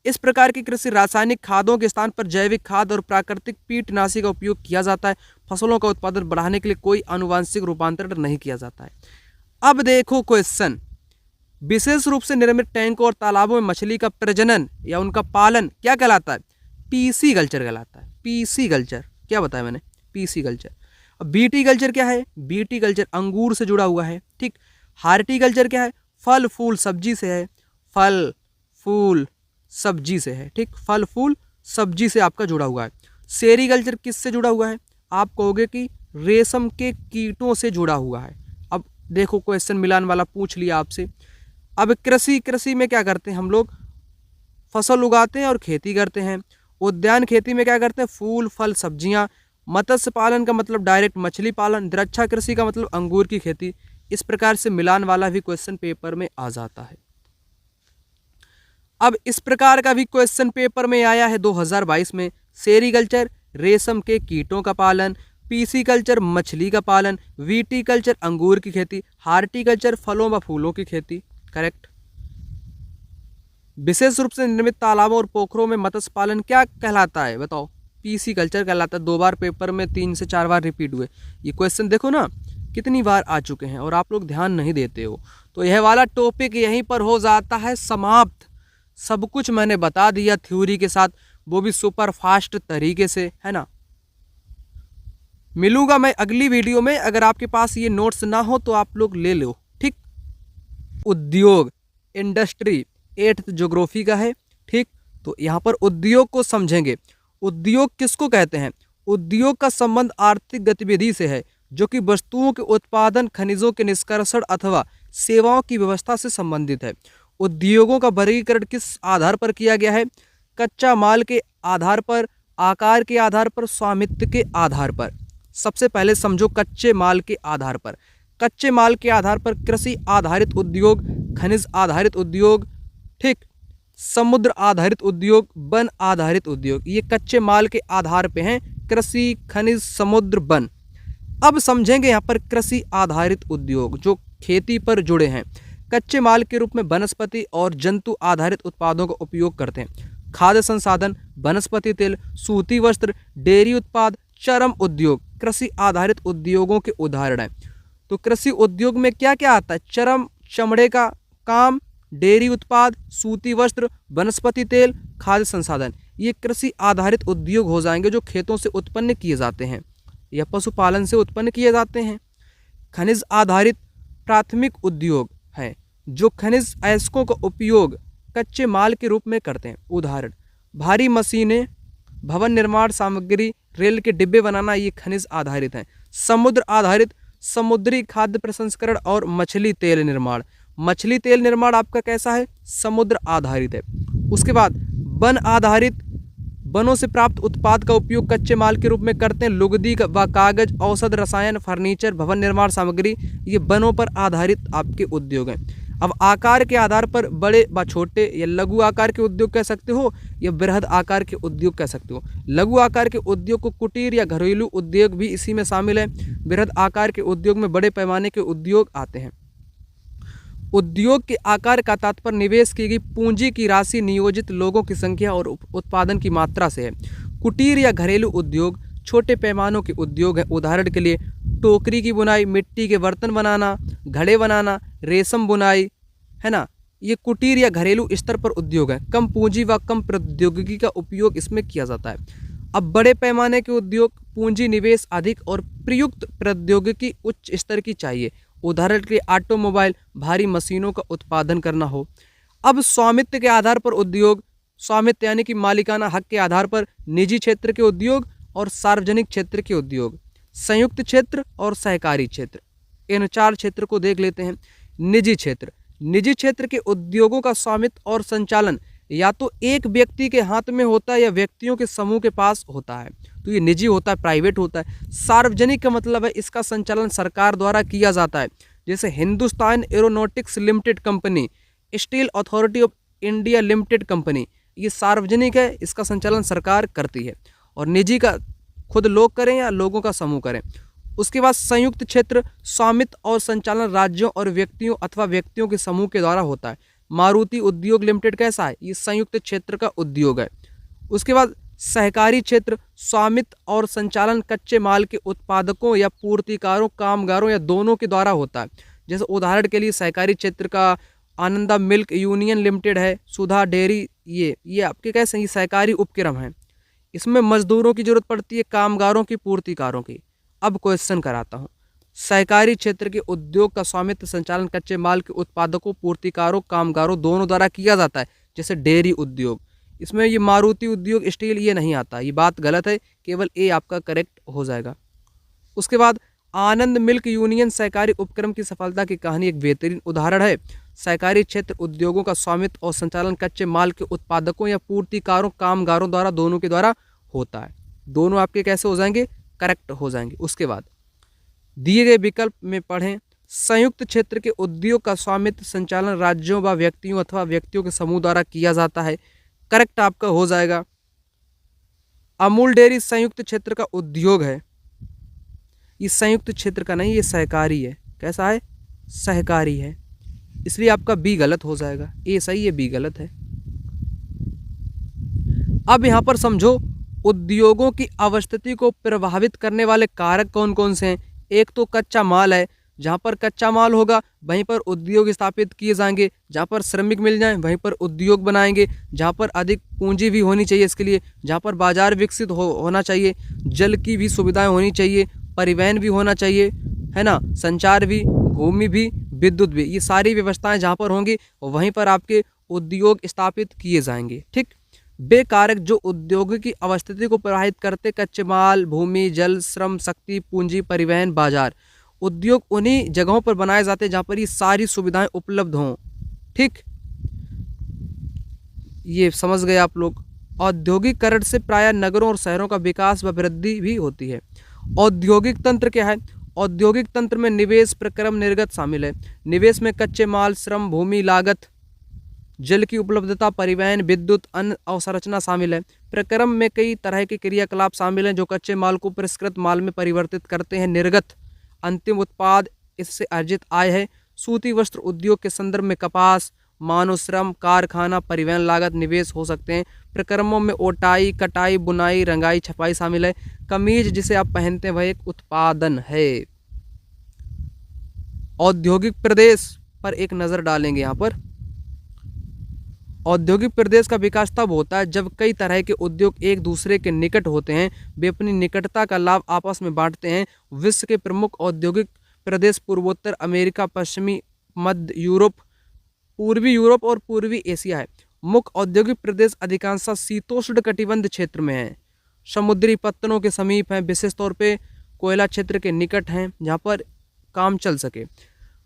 इस प्रकार की कृषि रासायनिक खादों के स्थान पर जैविक खाद और प्राकृतिक कीटनाशी का उपयोग किया जाता है। फसलों का उत्पादन बढ़ाने के लिए कोई आनुवांशिक रूपांतरण नहीं किया जाता है। अब देखो क्वेश्चन, विशेष रूप से निर्मित टैंकों और तालाबों में मछली का प्रजनन या उनका पालन क्या कहलाता है? पीसी कल्चर कहलाता है। पीसी कल्चर क्या बताया मैंने? PC culture. अब बीटी कल्चर क्या है? बीटी कल्चर अंगूर से जुड़ा हुआ है, ठीक। हार्टिकल्चर क्या है? फल फूल सब्जी से है, फल फूल सब्जी से है, ठीक, फल फूल सब्जी से आपका जुड़ा हुआ है। सेरीकल्चर किससे जुड़ा हुआ है? आप कहोगे कि रेशम के कीटों से जुड़ा हुआ है। अब देखो क्वेश्चन मिलान वाला पूछ लिया आपसे। अब कृषि में क्या करते हैं हम लोग? फसल उगाते हैं और खेती करते हैं। उद्यान खेती में क्या करते हैं? फूल फल सब्जियां। मत्स्य पालन का मतलब डायरेक्ट मछली पालन। द्राक्षा कृषि का मतलब अंगूर की खेती। इस प्रकार से मिलान वाला भी क्वेश्चन पेपर में आ जाता है। अब इस प्रकार का भी क्वेश्चन पेपर में आया है 2022 में। सेरीकल्चर रेशम के कीटों का पालन, पीसी कल्चर मछली का पालन, विटीकल्चर अंगूर की खेती, हार्टिकल्चर फलों व फूलों की खेती, करेक्ट। विशेष रूप से निर्मित तालाबों और पोखरों में मत्स्य पालन क्या कहलाता है? बताओ। पीसी कल्चर कहलाता है। 2 बार पेपर में 3 से 4 बार रिपीट हुए ये क्वेश्चन, देखो ना कितनी बार आ चुके हैं और आप लोग ध्यान नहीं देते हो। तो यह वाला टॉपिक यहीं पर हो जाता है समाप्त। सब कुछ मैंने बता दिया थ्योरी के साथ, वो भी सुपर फास्ट तरीके से, है ना। मिलूंगा मैं अगली वीडियो में। अगर आपके पास ये नोट्स ना हो तो आप लोग ले लो, ठीक। उद्योग, इंडस्ट्री 8th ज्योग्राफी का है, ठीक। तो यहाँ पर उद्योग को समझेंगे। उद्योग किसको कहते हैं? उद्योग का संबंध आर्थिक गतिविधि से है जो कि वस्तुओं के उत्पादन, खनिजों के निष्कर्षण अथवा सेवाओं की व्यवस्था से संबंधित है। उद्योगों का वर्गीकरण किस आधार पर किया गया है? कच्चा माल के आधार पर, आकार के आधार पर, स्वामित्व के आधार पर। सबसे पहले समझो कच्चे माल के आधार पर। कच्चे माल के आधार पर कृषि आधारित उद्योग, खनिज आधारित उद्योग, ठीक, समुद्र आधारित उद्योग, वन आधारित उद्योग, ये कच्चे माल के आधार पे हैं। कृषि, खनिज, समुद्र, वन। अब समझेंगे यहाँ पर कृषि आधारित उद्योग जो खेती पर जुड़े हैं। कच्चे माल के रूप में वनस्पति और जंतु आधारित उत्पादों का उपयोग करते हैं। खाद्य संसाधन, वनस्पति तेल, सूती वस्त्र, डेयरी उत्पाद, चर्म उद्योग कृषि आधारित उद्योगों के उदाहरण हैं। तो कृषि उद्योग में क्या क्या आता है? चर्म, चमड़े का काम, डेयरी उत्पाद, सूती वस्त्र, वनस्पति तेल, खाद्य संसाधन, ये कृषि आधारित उद्योग हो जाएंगे जो खेतों से उत्पन्न किए जाते हैं या पशुपालन से उत्पन्न किए जाते हैं। खनिज आधारित प्राथमिक उद्योग हैं जो खनिज अयस्कों का उपयोग कच्चे माल के रूप में करते हैं। उदाहरण भारी मशीनें, भवन निर्माण सामग्री, रेल के डिब्बे बनाना, ये खनिज आधारित हैं। समुद्र आधारित, समुद्री खाद्य प्रसंस्करण और मछली तेल निर्माण। मछली तेल निर्माण आपका कैसा है? समुद्र आधारित है। उसके बाद वन आधारित, वनों से प्राप्त उत्पाद का उपयोग कच्चे माल के रूप में करते हैं। लुगदी व कागज, औषध, रसायन, फर्नीचर, भवन निर्माण सामग्री, ये वनों पर आधारित आपके उद्योग हैं। अब आकार के आधार पर बड़े व छोटे या लघु आकार के उद्योग कह सकते हो या बृहद आकार के उद्योग कह सकते हो। लघु आकार के उद्योग को कुटीर या घरेलू उद्योग भी इसी में शामिल है। बृहद आकार के उद्योग में बड़े पैमाने के उद्योग आते हैं। उद्योग के आकार का तात्पर्य निवेश की गई पूंजी की राशि, नियोजित लोगों की संख्या और उत्पादन की मात्रा से है। कुटीर या घरेलू उद्योग छोटे पैमानों के उद्योग हैं। उदाहरण के लिए टोकरी की बुनाई, मिट्टी के बर्तन बनाना, घड़े बनाना, रेशम बुनाई, है ना, ये कुटीर या घरेलू स्तर पर उद्योग है। कम पूंजी व कम प्रौद्योगिकी का उपयोग इसमें किया जाता है। अब बड़े पैमाने के उद्योग, पूंजी निवेश अधिक और प्रयुक्त प्रौद्योगिकी उच्च स्तर की चाहिए। उदाहरण के लिए ऑटोमोबाइल, भारी मशीनों का उत्पादन करना हो। अब स्वामित्व के आधार पर उद्योग, स्वामित्व यानी कि मालिकाना हक के आधार पर निजी क्षेत्र के उद्योग और सार्वजनिक क्षेत्र के उद्योग, संयुक्त क्षेत्र और सहकारी क्षेत्र, इन चार क्षेत्र को देख लेते हैं। निजी क्षेत्र, निजी क्षेत्र के उद्योगों का स्वामित्व और संचालन या तो एक व्यक्ति के हाथ में होता है या व्यक्तियों के समूह के पास होता है, तो ये निजी होता है, प्राइवेट होता है। सार्वजनिक का मतलब है इसका संचालन सरकार द्वारा किया जाता है, जैसे Hindustan aeronautics limited company, steel authority of India limited company, ये सार्वजनिक है, इसका संचालन सरकार करती है। और निजी का खुद लोग करें या लोगों का समूह करें। उसके बाद संयुक्त क्षेत्र, स्वामित्व और संचालन राज्यों और व्यक्तियों अथवा व्यक्तियों के समूह के द्वारा होता है। मारुति उद्योग लिमिटेड कैसा है? ये संयुक्त क्षेत्र का उद्योग है। उसके बाद सहकारी क्षेत्र, स्वामित्व और संचालन कच्चे माल के उत्पादकों या पूर्तिकारों, कामगारों या दोनों के द्वारा होता है। जैसे उदाहरण के लिए सहकारी क्षेत्र का आनंदा मिल्क यूनियन लिमिटेड है, सुधा डेयरी, ये आपके कैसे ये सहकारी उपक्रम है। इसमें मजदूरों की जरूरत पड़ती है, कामगारों की, पूर्तिकारों की। अब क्वेश्चन कराता हूँ, सहकारी क्षेत्र के उद्योग का स्वामित्व संचालन कच्चे माल के उत्पादकों, पूर्तिकारों, कामगारों दोनों द्वारा किया जाता है, जैसे डेयरी उद्योग। इसमें ये मारुति उद्योग, स्टील, ये नहीं आता, ये बात गलत है, केवल ए आपका करेक्ट हो जाएगा। उसके बाद आनंद मिल्क यूनियन सहकारी उपक्रम की सफलता की कहानी एक बेहतरीन उदाहरण है। सहकारी क्षेत्र उद्योगों का स्वामित्व और संचालन कच्चे माल के उत्पादकों या पूर्तिकारों, कामगारों द्वारा, दोनों के द्वारा होता है। दोनों आपके कैसे हो जाएंगे? करेक्ट हो जाएंगे। उसके बाद दिए गए विकल्प में पढ़ें, संयुक्त क्षेत्र के उद्योग का स्वामित्व संचालन राज्यों व व्यक्तियों अथवा व्यक्तियों के समूह द्वारा किया जाता है, करेक्ट आपका हो जाएगा। अमूल डेयरी संयुक्त क्षेत्र का उद्योग है, ये संयुक्त क्षेत्र का नहीं, ये सहकारी है। कैसा है? सहकारी है, इसलिए आपका बी गलत हो जाएगा। ए सही है, बी गलत है। अब यहां पर समझो, उद्योगों की अवस्थिति को प्रभावित करने वाले कारक कौन कौन से हैं। एक तो कच्चा माल है, जहाँ पर कच्चा माल होगा वहीं पर उद्योग स्थापित किए जाएंगे। जहाँ पर श्रमिक मिल जाएं वहीं पर उद्योग बनाएंगे। जहाँ पर अधिक पूंजी भी होनी चाहिए इसके लिए, जहाँ पर बाजार विकसित होना चाहिए, जल की भी सुविधाएं होनी चाहिए, परिवहन भी होना चाहिए, है ना, संचार भी, भूमि भी, विद्युत भी, ये सारी व्यवस्थाएं जहाँ पर होंगी वहीं पर आपके उद्योग स्थापित किए जाएंगे। ठीक, बेकारक जो उद्योग की अवस्थिति को प्रभावित करते, कच्चे माल, भूमि, जल, श्रम, शक्ति, पूंजी, परिवहन, बाजार, उद्योग उन्हीं जगहों पर बनाए जाते हैं जहाँ पर ये सारी सुविधाएं उपलब्ध हों। ठीक, ये समझ गए आप लोग। औद्योगिकरण से प्रायः नगरों और शहरों का विकास व वृद्धि भी होती है। औद्योगिक तंत्र क्या है? औद्योगिक तंत्र में निवेश, प्रक्रम, निर्गत शामिल है। निवेश में कच्चे माल, श्रम, भूमि, लागत, जल की उपलब्धता, परिवहन, विद्युत, अन्य अवसंरचना शामिल है। प्रक्रम में कई तरह के क्रियाकलाप शामिल हैं जो कच्चे माल को परिष्कृत माल में परिवर्तित करते हैं। निर्गत, अंतिम उत्पाद, इससे अर्जित आय है। सूती वस्त्र उद्योग के संदर्भ में कपास, मानव श्रम, कारखाना, परिवहन लागत, निवेश हो सकते हैं। प्रक्रमों में ओटाई, कटाई, बुनाई, रंगाई, छपाई शामिल है। कमीज जिसे आप पहनते हैं वह एक उत्पादन है। औद्योगिक प्रदेश पर एक नज़र डालेंगे। यहाँ पर औद्योगिक प्रदेश का विकास तब होता है जब कई तरह के उद्योग एक दूसरे के निकट होते हैं, वे अपनी निकटता का लाभ आपस में बांटते हैं। विश्व के प्रमुख औद्योगिक प्रदेश पूर्वोत्तर अमेरिका, पश्चिमी मध्य यूरोप, पूर्वी यूरोप और पूर्वी एशिया है। मुख्य औद्योगिक प्रदेश अधिकांशतः शीतोष्ण कटिबंध क्षेत्र में है, समुद्री पत्तनों के समीप हैं, विशेष तौर पे कोयला क्षेत्र के निकट हैं जहाँ पर काम चल सके।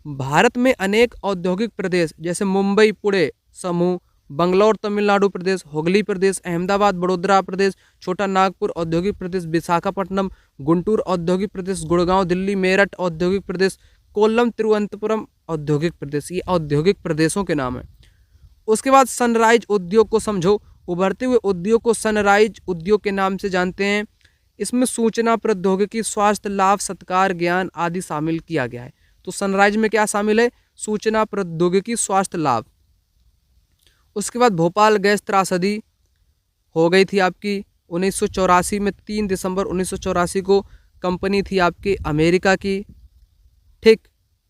भारत में अनेक औद्योगिक प्रदेश जैसे मुंबई पुणे समूह, बंगलौर तमिलनाडु प्रदेश, हुगली प्रदेश, अहमदाबाद वडोदरा प्रदेश, छोटा नागपुर औद्योगिक प्रदेश, विशाखापट्टनम, गुंटूर औद्योगिक प्रदेश, गुड़गांव दिल्ली, मेरठ औद्योगिक प्रदेश, कोल्लम तिरुवनंतपुरम औद्योगिक प्रदेश, ये औद्योगिक प्रदेशों के नाम हैं। उसके बाद सनराइज उद्योग को समझो। उभरते हुए उद्योग को सनराइज उद्योग के नाम से जानते हैं। इसमें सूचना प्रौद्योगिकी, स्वास्थ्य लाभ, सत्कार, ज्ञान आदि शामिल किया गया है। तो सनराइज में क्या शामिल है? सूचना प्रौद्योगिकी, स्वास्थ्य लाभ। उसके बाद भोपाल गैस त्रासदी हो गई थी आपकी 1984 में। 3 दिसंबर 1984 को कंपनी थी आपकी अमेरिका की, ठीक,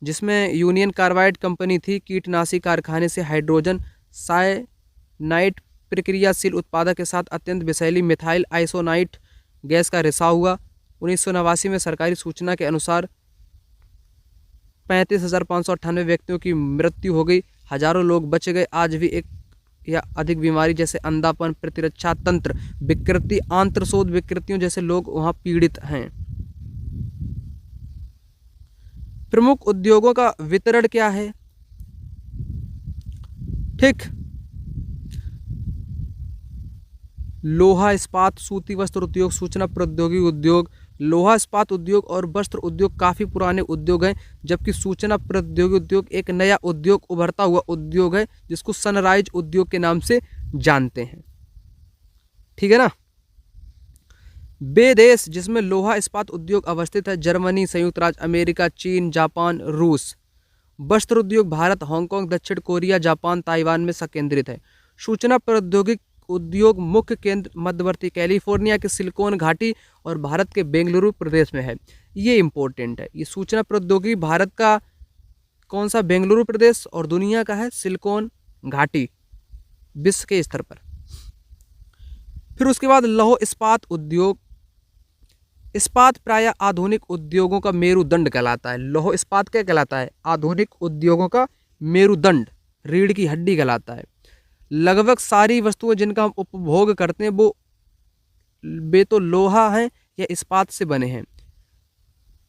जिसमें यूनियन कार्बाइड कंपनी थी। कीटनाशी कारखाने से हाइड्रोजन साइनाइड प्रक्रियाशील उत्पादक के साथ अत्यंत विषैली मिथाइल आइसोनाइट गैस का रिसाव हुआ। 1989 में सरकारी सूचना के अनुसार 35,598 व्यक्तियों की मृत्यु हो गई, हजारों लोग बच गए। आज भी एक या अधिक बीमारी जैसे अंधापन, प्रतिरक्षा तंत्र विकृति, आंत्रशोथ विकृतियों जैसे लोग वहां पीड़ित हैं। प्रमुख उद्योगों का वितरण क्या है? ठीक, लोहा इस्पात, सूती वस्त्र उद्योग, सूचना प्रौद्योगिकी उद्योग। लोहा इस्पात उद्योग और वस्त्र उद्योग काफ़ी पुराने उद्योग हैं, जबकि सूचना प्रौद्योगिकी उद्योग एक नया उद्योग, उभरता हुआ उद्योग है जिसको सनराइज उद्योग के नाम से जानते हैं। ठीक है ना। वे देश जिसमें लोहा इस्पात उद्योग अवस्थित है: जर्मनी, संयुक्त राज्य अमेरिका, चीन, जापान, रूस। वस्त्र उद्योग भारत, हांगकांग, दक्षिण कोरिया, जापान, ताइवान में संकेंद्रित है। सूचना प्रौद्योगिकी उद्योग मुख्य केंद्र मध्यवर्ती कैलिफोर्निया के सिलिकॉन घाटी और भारत के बेंगलुरु प्रदेश में है। ये इंपॉर्टेंट है। ये सूचना प्रौद्योगिकी भारत का कौन सा? बेंगलुरु प्रदेश, और दुनिया का है सिलिकॉन घाटी, विश्व के स्तर पर। फिर उसके बाद लौह इस्पात उद्योग। इस्पात प्रायः आधुनिक उद्योगों का मेरुदंड कहलाता है। लौह इस्पात क्या कहलाता है? आधुनिक उद्योगों का मेरुदंड, रीढ़ की हड्डी कहलाता है। लगभग सारी वस्तुएं जिनका हम उपभोग करते हैं वो वे तो लोहा हैं या इस्पात से बने हैं।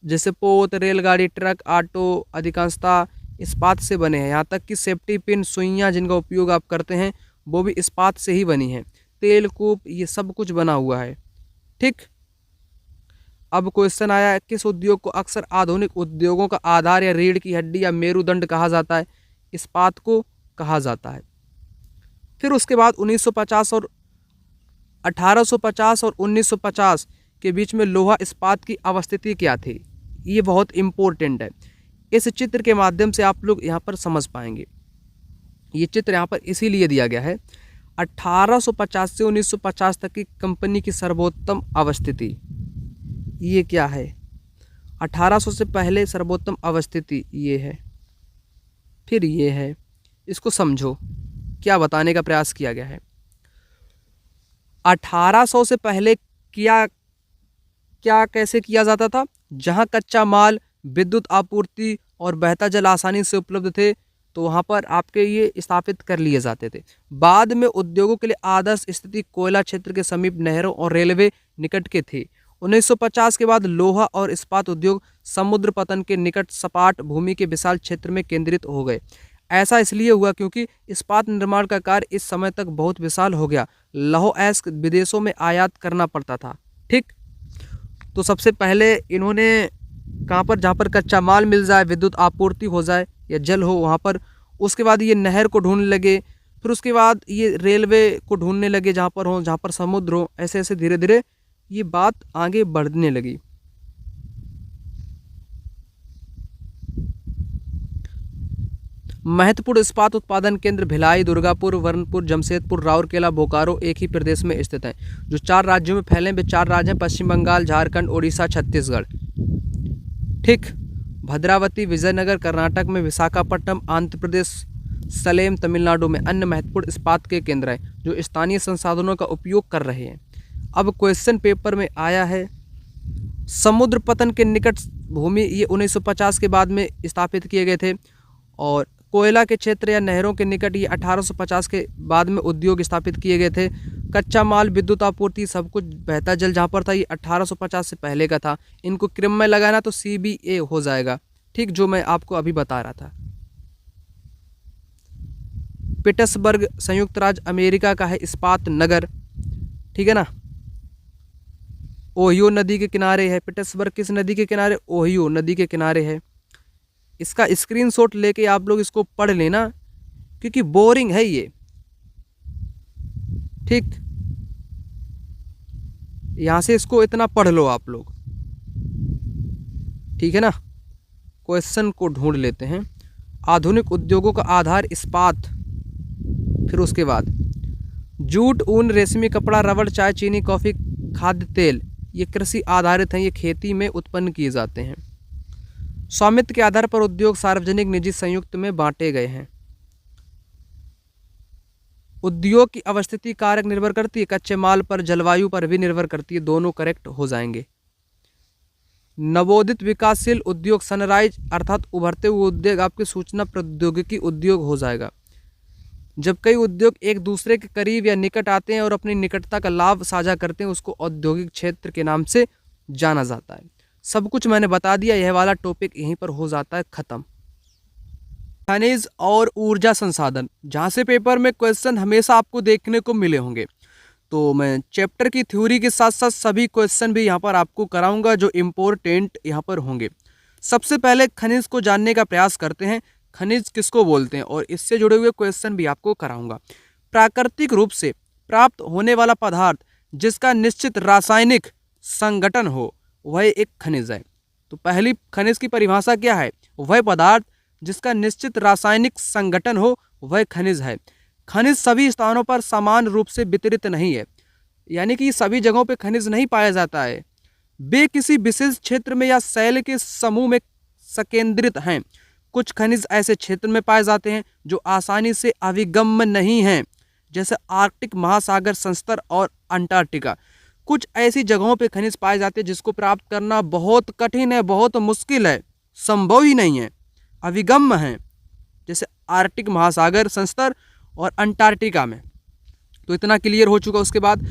जैसे पोत, रेलगाड़ी, ट्रक, ऑटो अधिकांशतः इस्पात से बने हैं। यहाँ तक कि सेफ्टी पिन, सुइयाँ जिनका उपयोग आप करते हैं वो भी इस्पात से ही बनी हैं। तेल कूप, ये सब कुछ बना हुआ है। ठीक, अब क्वेश्चन आया है, किस उद्योग को अक्सर आधुनिक उद्योगों का आधार या रीढ़ की हड्डी या मेरुदंड कहा जाता है? इस्पात को कहा जाता है। फिर उसके बाद 1950 और 1850 और 1950 के बीच में लोहा इस्पात की अवस्थिति क्या थी? ये बहुत इम्पोर्टेंट है। इस चित्र के माध्यम से आप लोग यहाँ पर समझ पाएंगे। ये चित्र यहाँ पर इसीलिए दिया गया है। 1850 से 1950 तक की कंपनी की सर्वोत्तम अवस्थिति, ये क्या है? 1800 से पहले सर्वोत्तम अवस्थिति ये है, फिर ये है। इसको समझो, क्या बताने का प्रयास किया गया है। 1800 से पहले क्या कैसे किया जाता था? जहां कच्चा माल, विद्युत आपूर्ति और बहता जल आसानी से उपलब्ध थे तो वहां पर आपके ये स्थापित कर लिए जाते थे। बाद में उद्योगों के लिए आदर्श स्थिति कोयला क्षेत्र के समीप नहरों और रेलवे निकट के थे। 1950 के बाद लोहा और इस्पात उद्योग समुद्र पतन के निकट सपाट भूमि के विशाल क्षेत्र में केंद्रित हो गए। ऐसा इसलिए हुआ क्योंकि इस्पात निर्माण का कार्य इस समय तक बहुत विशाल हो गया। लौह अयस्क विदेशों में आयात करना पड़ता था। ठीक, तो सबसे पहले इन्होंने कहाँ पर? जहाँ पर कच्चा माल मिल जाए, विद्युत आपूर्ति हो जाए या जल हो वहाँ पर। उसके बाद ये नहर को ढूंढने लगे, फिर उसके बाद ये रेलवे को ढूंढने लगे जहाँ पर हो, जहाँ पर समुद्र हो। ऐसे ऐसे धीरे धीरे ये बात आगे बढ़ने लगी। महत्वपूर्ण इस्पात उत्पादन केंद्र भिलाई, दुर्गापुर, वर्णपुर, जमशेदपुर, राउरकेला, बोकारो एक ही प्रदेश में स्थित हैं। जो 4 राज्यों में फैले, वे 4 राज्य हैं: पश्चिम बंगाल, झारखंड, ओडिशा, छत्तीसगढ़। ठीक, भद्रावती विजयनगर कर्नाटक में, विशाखापट्टनम आंध्र प्रदेश, सलेम तमिलनाडु में अन्य महत्वपूर्ण इस्पात के केंद्र हैं जो स्थानीय संसाधनों का उपयोग कर रहे हैं। अब क्वेश्चन पेपर में आया है समुद्र पतन के निकट भूमि, ये 1950 के बाद में स्थापित किए गए थे। और कोयला के क्षेत्र या नहरों के निकट ये 1850 के बाद में उद्योग स्थापित किए गए थे। कच्चा माल, विद्युत आपूर्ति, सब कुछ बहता जल जहाँ पर था ये 1850 से पहले का था। इनको क्रम में लगाना तो CBA हो जाएगा, ठीक, जो मैं आपको अभी बता रहा था। पिट्सबर्ग संयुक्त राज्य अमेरिका का है इस्पात नगर, ठीक है ना, ओहियो नदी के किनारे है। पिट्सबर्ग किस नदी के किनारे? ओहियो नदी के किनारे है। इसका स्क्रीनशॉट लेके आप लोग इसको पढ़ लेना क्योंकि बोरिंग है ये, ठीक। यहां से इसको इतना पढ़ लो आप लोग, ठीक है ना। क्वेश्चन को ढूंढ लेते हैं। आधुनिक उद्योगों का आधार इस्पात, फिर उसके बाद जूट, ऊन, रेशमी कपड़ा, रबड़, चाय, चीनी, कॉफ़ी, खाद्य तेल, ये कृषि आधारित हैं, ये खेती में उत्पन्न किए जाते हैं। स्वामित्व के आधार पर उद्योग सार्वजनिक, निजी, संयुक्त में बांटे गए हैं। उद्योग की अवस्थिति कारक निर्भर करती है, कच्चे माल पर, जलवायु पर भी निर्भर करती है, दोनों करेक्ट हो जाएंगे। नवोदित विकासशील उद्योग, सनराइज अर्थात उभरते हुए उद्योग आपके सूचना प्रौद्योगिकी उद्योग हो जाएगा। जब कई उद्योग एक दूसरे के करीब या निकट आते हैं और अपनी निकटता का लाभ साझा करते हैं, उसको औद्योगिक क्षेत्र के नाम से जाना जाता है। सब कुछ मैंने बता दिया, यह वाला टॉपिक यहीं पर हो जाता है खत्म। खनिज और ऊर्जा संसाधन, जहाँ से पेपर में क्वेश्चन हमेशा आपको देखने को मिले होंगे, तो मैं चैप्टर की थ्योरी के साथ साथ सभी क्वेश्चन भी यहाँ पर आपको कराऊंगा जो इम्पोर्टेंट यहाँ पर होंगे। सबसे पहले खनिज को जानने का प्रयास करते हैं, खनिज किसको बोलते हैं, और इससे जुड़े हुए क्वेश्चन भी आपको कराऊंगा। प्राकृतिक रूप से प्राप्त होने वाला पदार्थ जिसका निश्चित रासायनिक संगठन हो वह एक खनिज है। तो पहली खनिज की परिभाषा क्या है? वह पदार्थ जिसका निश्चित रासायनिक संगठन हो वह खनिज है। खनिज सभी स्थानों पर समान रूप से वितरित नहीं है, यानी कि सभी जगहों पर खनिज नहीं पाया जाता है। वे किसी विशेष क्षेत्र में या शैल के समूह में संकेंद्रित हैं। कुछ खनिज ऐसे क्षेत्र में पाए जाते हैं जो आसानी से अभिगम्य नहीं हैं, जैसे आर्कटिक महासागर, संस्तर और अंटार्कटिका। कुछ ऐसी जगहों पे खनिज पाए जाते हैं जिसको प्राप्त करना बहुत कठिन है, बहुत मुश्किल है, संभव ही नहीं है, अभिगम्य है, जैसे आर्कटिक महासागर, संस्तर और अंटार्कटिका में। तो इतना क्लियर हो चुका। उसके बाद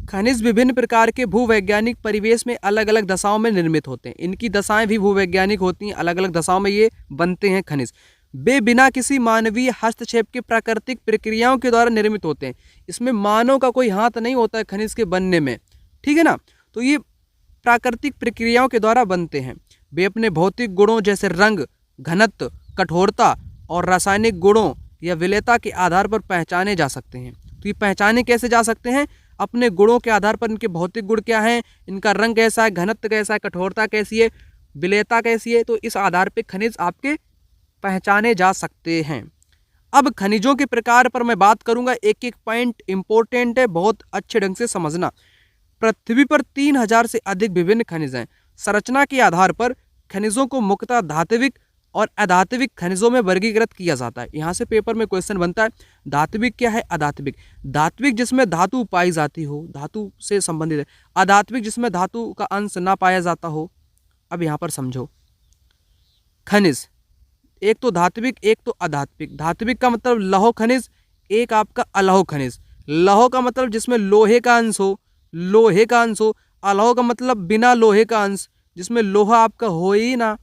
खनिज विभिन्न प्रकार के भूवैज्ञानिक परिवेश में अलग अलग दशाओं में निर्मित होते हैं। इनकी दशाएं भी भूवैज्ञानिक होती हैं, अलग अलग दशाओं में ये बनते हैं खनिज। वे बिना किसी मानवीय हस्तक्षेप के प्राकृतिक प्रक्रियाओं के द्वारा निर्मित होते हैं। इसमें मानव का कोई हाथ नहीं होता है खनिज के बनने में, ठीक है ना। तो ये प्राकृतिक प्रक्रियाओं के द्वारा बनते हैं। वे अपने भौतिक गुणों जैसे रंग, घनत्व, कठोरता और रासायनिक गुणों या विलेयता के आधार पर पहचाने जा सकते हैं। तो ये पहचाने कैसे जा सकते हैं? अपने गुणों के आधार पर। इनके भौतिक गुण क्या हैं, इनका रंग कैसा है, घनत्व कैसा है, कठोरता कैसी है, विलेयता कैसी है, तो इस आधार पर खनिज आपके पहचाने जा सकते हैं। अब खनिजों के प्रकार पर मैं बात करूंगा, एक एक पॉइंट इंपॉर्टेंट है, बहुत अच्छे ढंग से समझना। पृथ्वी पर 3000 से अधिक विभिन्न खनिज हैं। संरचना के आधार पर खनिजों को मुख्यतः धात्विक और अधात्विक खनिजों में वर्गीकृत किया जाता है। यहाँ से पेपर में क्वेश्चन बनता है, धात्विक क्या है, अधात्विक। धात्विक जिसमें धातु पाई जाती हो, धातु से संबंधित है। अधात्विक जिसमें धातु का अंश ना पाया जाता हो। अब यहाँ पर समझो, खनिज एक तो धात्विक, एक तो अधात्विक। धात्विक का मतलब लौह खनिज, एक आपका अलौह खनिज। लौह का मतलब जिसमें लोहे का अंश हो, लोहे का अंश हो। अलौह का मतलब बिना लोहे का अंश, जिसमें लोहा आपका हो ही ना,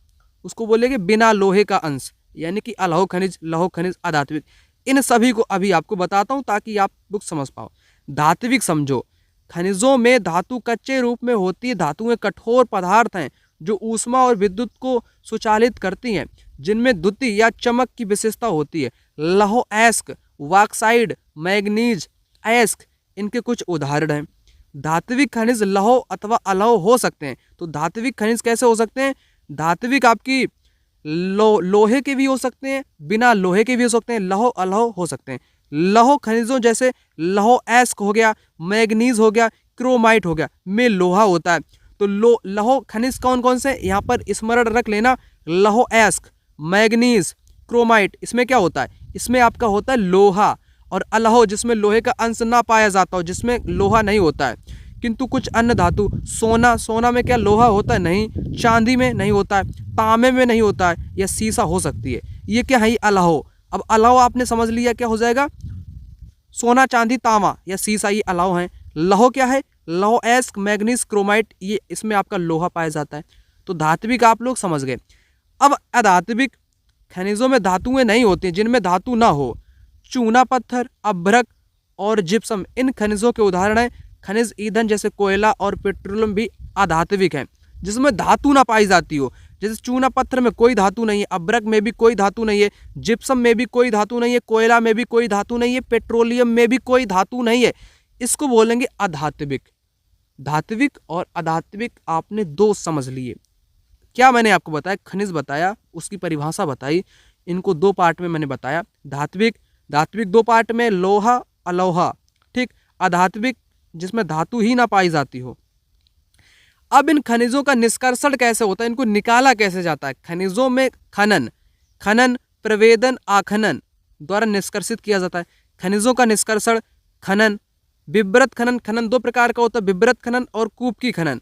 उसको बोलेंगे बिना लोहे का अंश, यानी कि अलौह खनिज, लौह खनिज, अधात्विक। इन सभी को अभी आपको बताता हूँ ताकि आप बुक समझ पाओ। धात्विक समझो, खनिजों में धातु कच्चे रूप में होती है। धातुएं कठोर पदार्थ हैं जो ऊष्मा और विद्युत को सुचालित करती हैं, जिनमें द्युति या चमक की विशेषता होती है। लौह अयस्क, बॉक्साइट, मैग्नीज, अयस्क इनके कुछ उदाहरण हैं। धात्विक खनिज लौह अथवा अलौह हो सकते हैं। तो धात्विक खनिज कैसे हो सकते हैं? धात्विक आपकी लोहे के भी हो सकते हैं, बिना लोहे के भी हो सकते हैं, लौह अलौह हो सकते हैं। लौह खनिजों जैसे लौह अयस्क हो गया, मैग्नीज हो गया, क्रोमाइट हो गया, में लोहा होता है। तो लौह खनिज कौन कौन से? यहाँ पर स्मरण रख लेना, लौह अयस्क, मैग्नीज, क्रोमाइट, इसमें क्या होता है? इसमें आपका होता है लोहा। और अलौह जिसमें लोहे का अंश ना पाया जाता हो, जिसमें लोहा नहीं होता है। किंतु कुछ अन्य धातु, सोना, सोना में क्या लोहा होता है? नहीं। चांदी में नहीं होता है, तांबे में नहीं होता है, या सीसा हो सकती है। ये क्या है, ये अलाहो। अब अलाहो आपने समझ लिया क्या हो जाएगा, सोना चांदी तांबा या सीसा, ये अलाहो है। लहो क्या है, लहो एस्क मैग्नीज क्रोमाइट, ये इसमें आपका लोहा पाया जाता है। तो धात्विक आप लोग समझ गए। अब अधात्विक खनिजों में धातुएं नहीं होती जिनमें धातु ना हो। चूना पत्थर, अभ्रक और जिप्सम इन खनिजों के उदाहरण हैं। खनिज ईंधन जैसे कोयला और पेट्रोलियम भी अधात्विक हैं जिसमें धातु ना पाई जाती हो। जैसे चूना पत्थर में कोई धातु नहीं है, अभ्रक में भी कोई धातु नहीं है, जिप्सम में भी कोई धातु नहीं है, कोयला में भी कोई धातु नहीं है, पेट्रोलियम में भी कोई धातु नहीं है। इसको बोलेंगे अधात्विक। धात्विक और अधात्विक आपने दो समझ लिए। क्या मैंने आपको बताया, खनिज बताया, उसकी परिभाषा बताई, इनको दो पार्ट में मैंने बताया। धात्विक, धात्विक दो पार्ट में, लोहा अलोहा, ठीक। अधात्विक जिसमें धातु ही ना पाई जाती हो। अब इन खनिजों का निष्कर्षण कैसे होता है, इनको निकाला कैसे जाता है। खनिजों में खनन, खनन, प्रवेदन, आखनन द्वारा निष्कर्षित किया जाता है। खनिजों का निष्कर्षण खनन, विव्रत खनन, खनन दो प्रकार का होता है, विव्रत खनन और कूपकी खनन,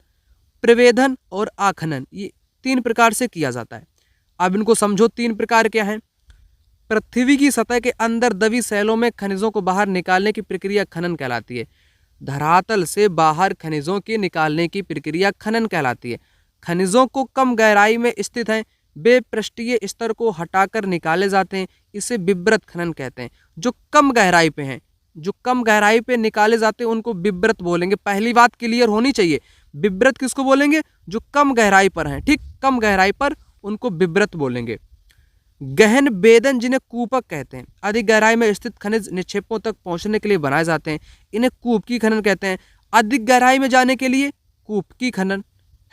प्रवेदन और आखनन, ये तीन प्रकार से किया जाता है। अब इनको समझो, तीन प्रकार क्या है। पृथ्वी की सतह के अंदर दबी सैलों में खनिजों को बाहर निकालने की प्रक्रिया खनन कहलाती है। धरातल से बाहर खनिजों के निकालने की प्रक्रिया खनन कहलाती है। खनिजों को कम गहराई में स्थित हैं, वे पृष्ठीय स्तर को हटाकर निकाले जाते हैं, इसे विव्रत खनन कहते हैं। जो कम गहराई पे हैं, जो कम गहराई पे निकाले जाते हैं उनको विव्रत बोलेंगे। पहली बात क्लियर होनी चाहिए, विव्रत किसको बोलेंगे, जो कम गहराई पर हैं, ठीक, कम गहराई पर उनको विव्रत बोलेंगे। गहन वेदन जिन्हें कूपक कहते हैं, अधिक गहराई में स्थित खनिज निक्षेपों तक पहुंचने के लिए बनाए जाते हैं, इन्हें कूपकी खनन कहते हैं। अधिक गहराई में जाने के लिए कूपकी खनन,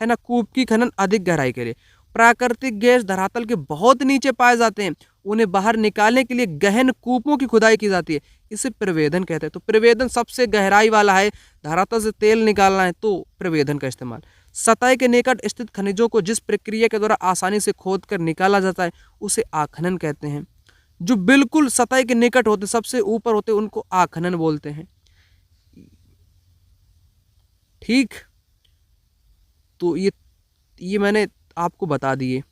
है ना, कूपकी खनन अधिक गहराई के लिए। प्राकृतिक गैस धरातल के बहुत नीचे पाए जाते हैं, उन्हें बाहर निकालने के लिए गहन कूपों की खुदाई की जाती है, इसे प्रवेदन कहते हैं। तो प्रवेदन सबसे गहराई वाला है, धरातल से तेल निकालना है तो प्रवेदन का इस्तेमाल। सतह के निकट स्थित खनिजों को जिस प्रक्रिया के द्वारा आसानी से खोद कर निकाला जाता है उसे आखनन कहते हैं। जो बिल्कुल सतह के निकट होते, सबसे ऊपर होते, उनको आखनन बोलते हैं, ठीक। तो ये मैंने आपको बता दिए।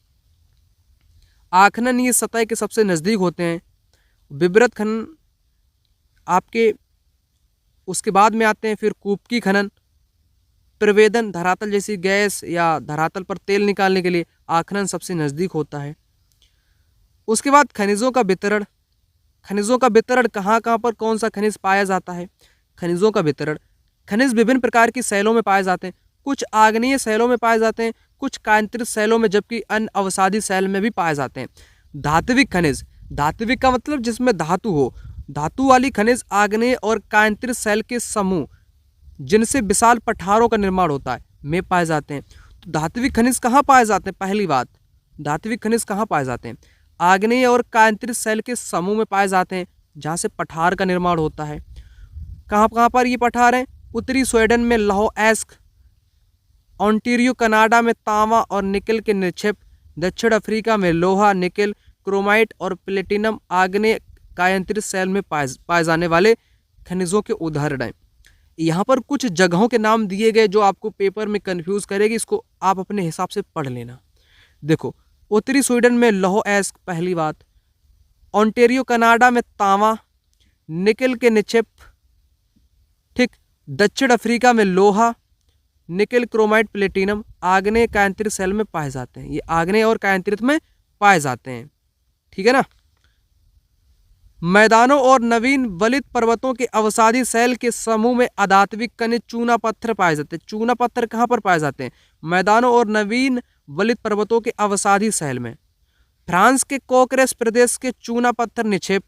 आखनन ये सतह के सबसे नज़दीक होते हैं। विव्रत खनन आपके उसके बाद में आते हैं, फिर कूपकी खनन, प्रवेदन धरातल जैसी गैस या धरातल पर तेल निकालने के लिए, आखनन सबसे नज़दीक होता है। उसके बाद खनिजों का वितरण। खनिजों का वितरण कहाँ कहाँ पर कौन सा खनिज पाया जाता है। खनिजों का वितरण, खनिज विभिन्न प्रकार की शैलों में पाए जाते हैं, कुछ आग्नेय शैलों में पाए जाते हैं, कुछ कायांतरित शैलों में, जबकि अन्य अवसादी शैल में भी पाए जाते हैं। धात्विक खनिज, धात्विक का मतलब जिसमें धातु हो। धातु वाली खनिज आग्नेय और कायांतरित शैल के समूह जिनसे विशाल पठारों का निर्माण होता है में पाए जाते हैं। तो धात्विक खनिज कहाँ पाए जाते हैं, पहली बात, धात्विक खनिज कहाँ पाए जाते हैं, आग्नेय और कायांतरित शैल के समूह में पाए जाते हैं जहाँ से पठार का निर्माण होता है। कहाँ कहाँ पर ये पठार हैं, उत्तरी स्वीडन में लहो एस्क, ओंटारियो कनाडा में तांबा और निकल के निक्षेप, दक्षिण अफ्रीका में लोहा, निकल, क्रोमाइट और प्लेटिनम आग्नेय कायांतरित शैल में पाए जाने वाले खनिजों के उदाहरण हैं। यहाँ पर कुछ जगहों के नाम दिए गए जो आपको पेपर में कंफ्यूज करेगी, इसको आप अपने हिसाब से पढ़ लेना। देखो, उत्तरी स्वीडन में लौह एस्क, पहली बात। ओंटारियो कनाडा में तांबा, निकल के निक्षेप, ठीक। दक्षिण अफ्रीका में लोहा, निकल, क्रोमाइट, प्लेटिनम आग्नेय कायांतरित शैल में पाए जाते हैं। ये आग्नेय और कायांतरित में पाए जाते हैं, ठीक है ना। मैदानों और नवीन वलित पर्वतों के अवसादी शैल के समूह में अधात्विक खनिज चूना पत्थर पाए जाते हैं। चूना पत्थर कहाँ पर पाए जाते हैं, मैदानों और नवीन वलित पर्वतों के अवसादी शैल में। फ्रांस के कोकरेस प्रदेश के चूना पत्थर निक्षेप,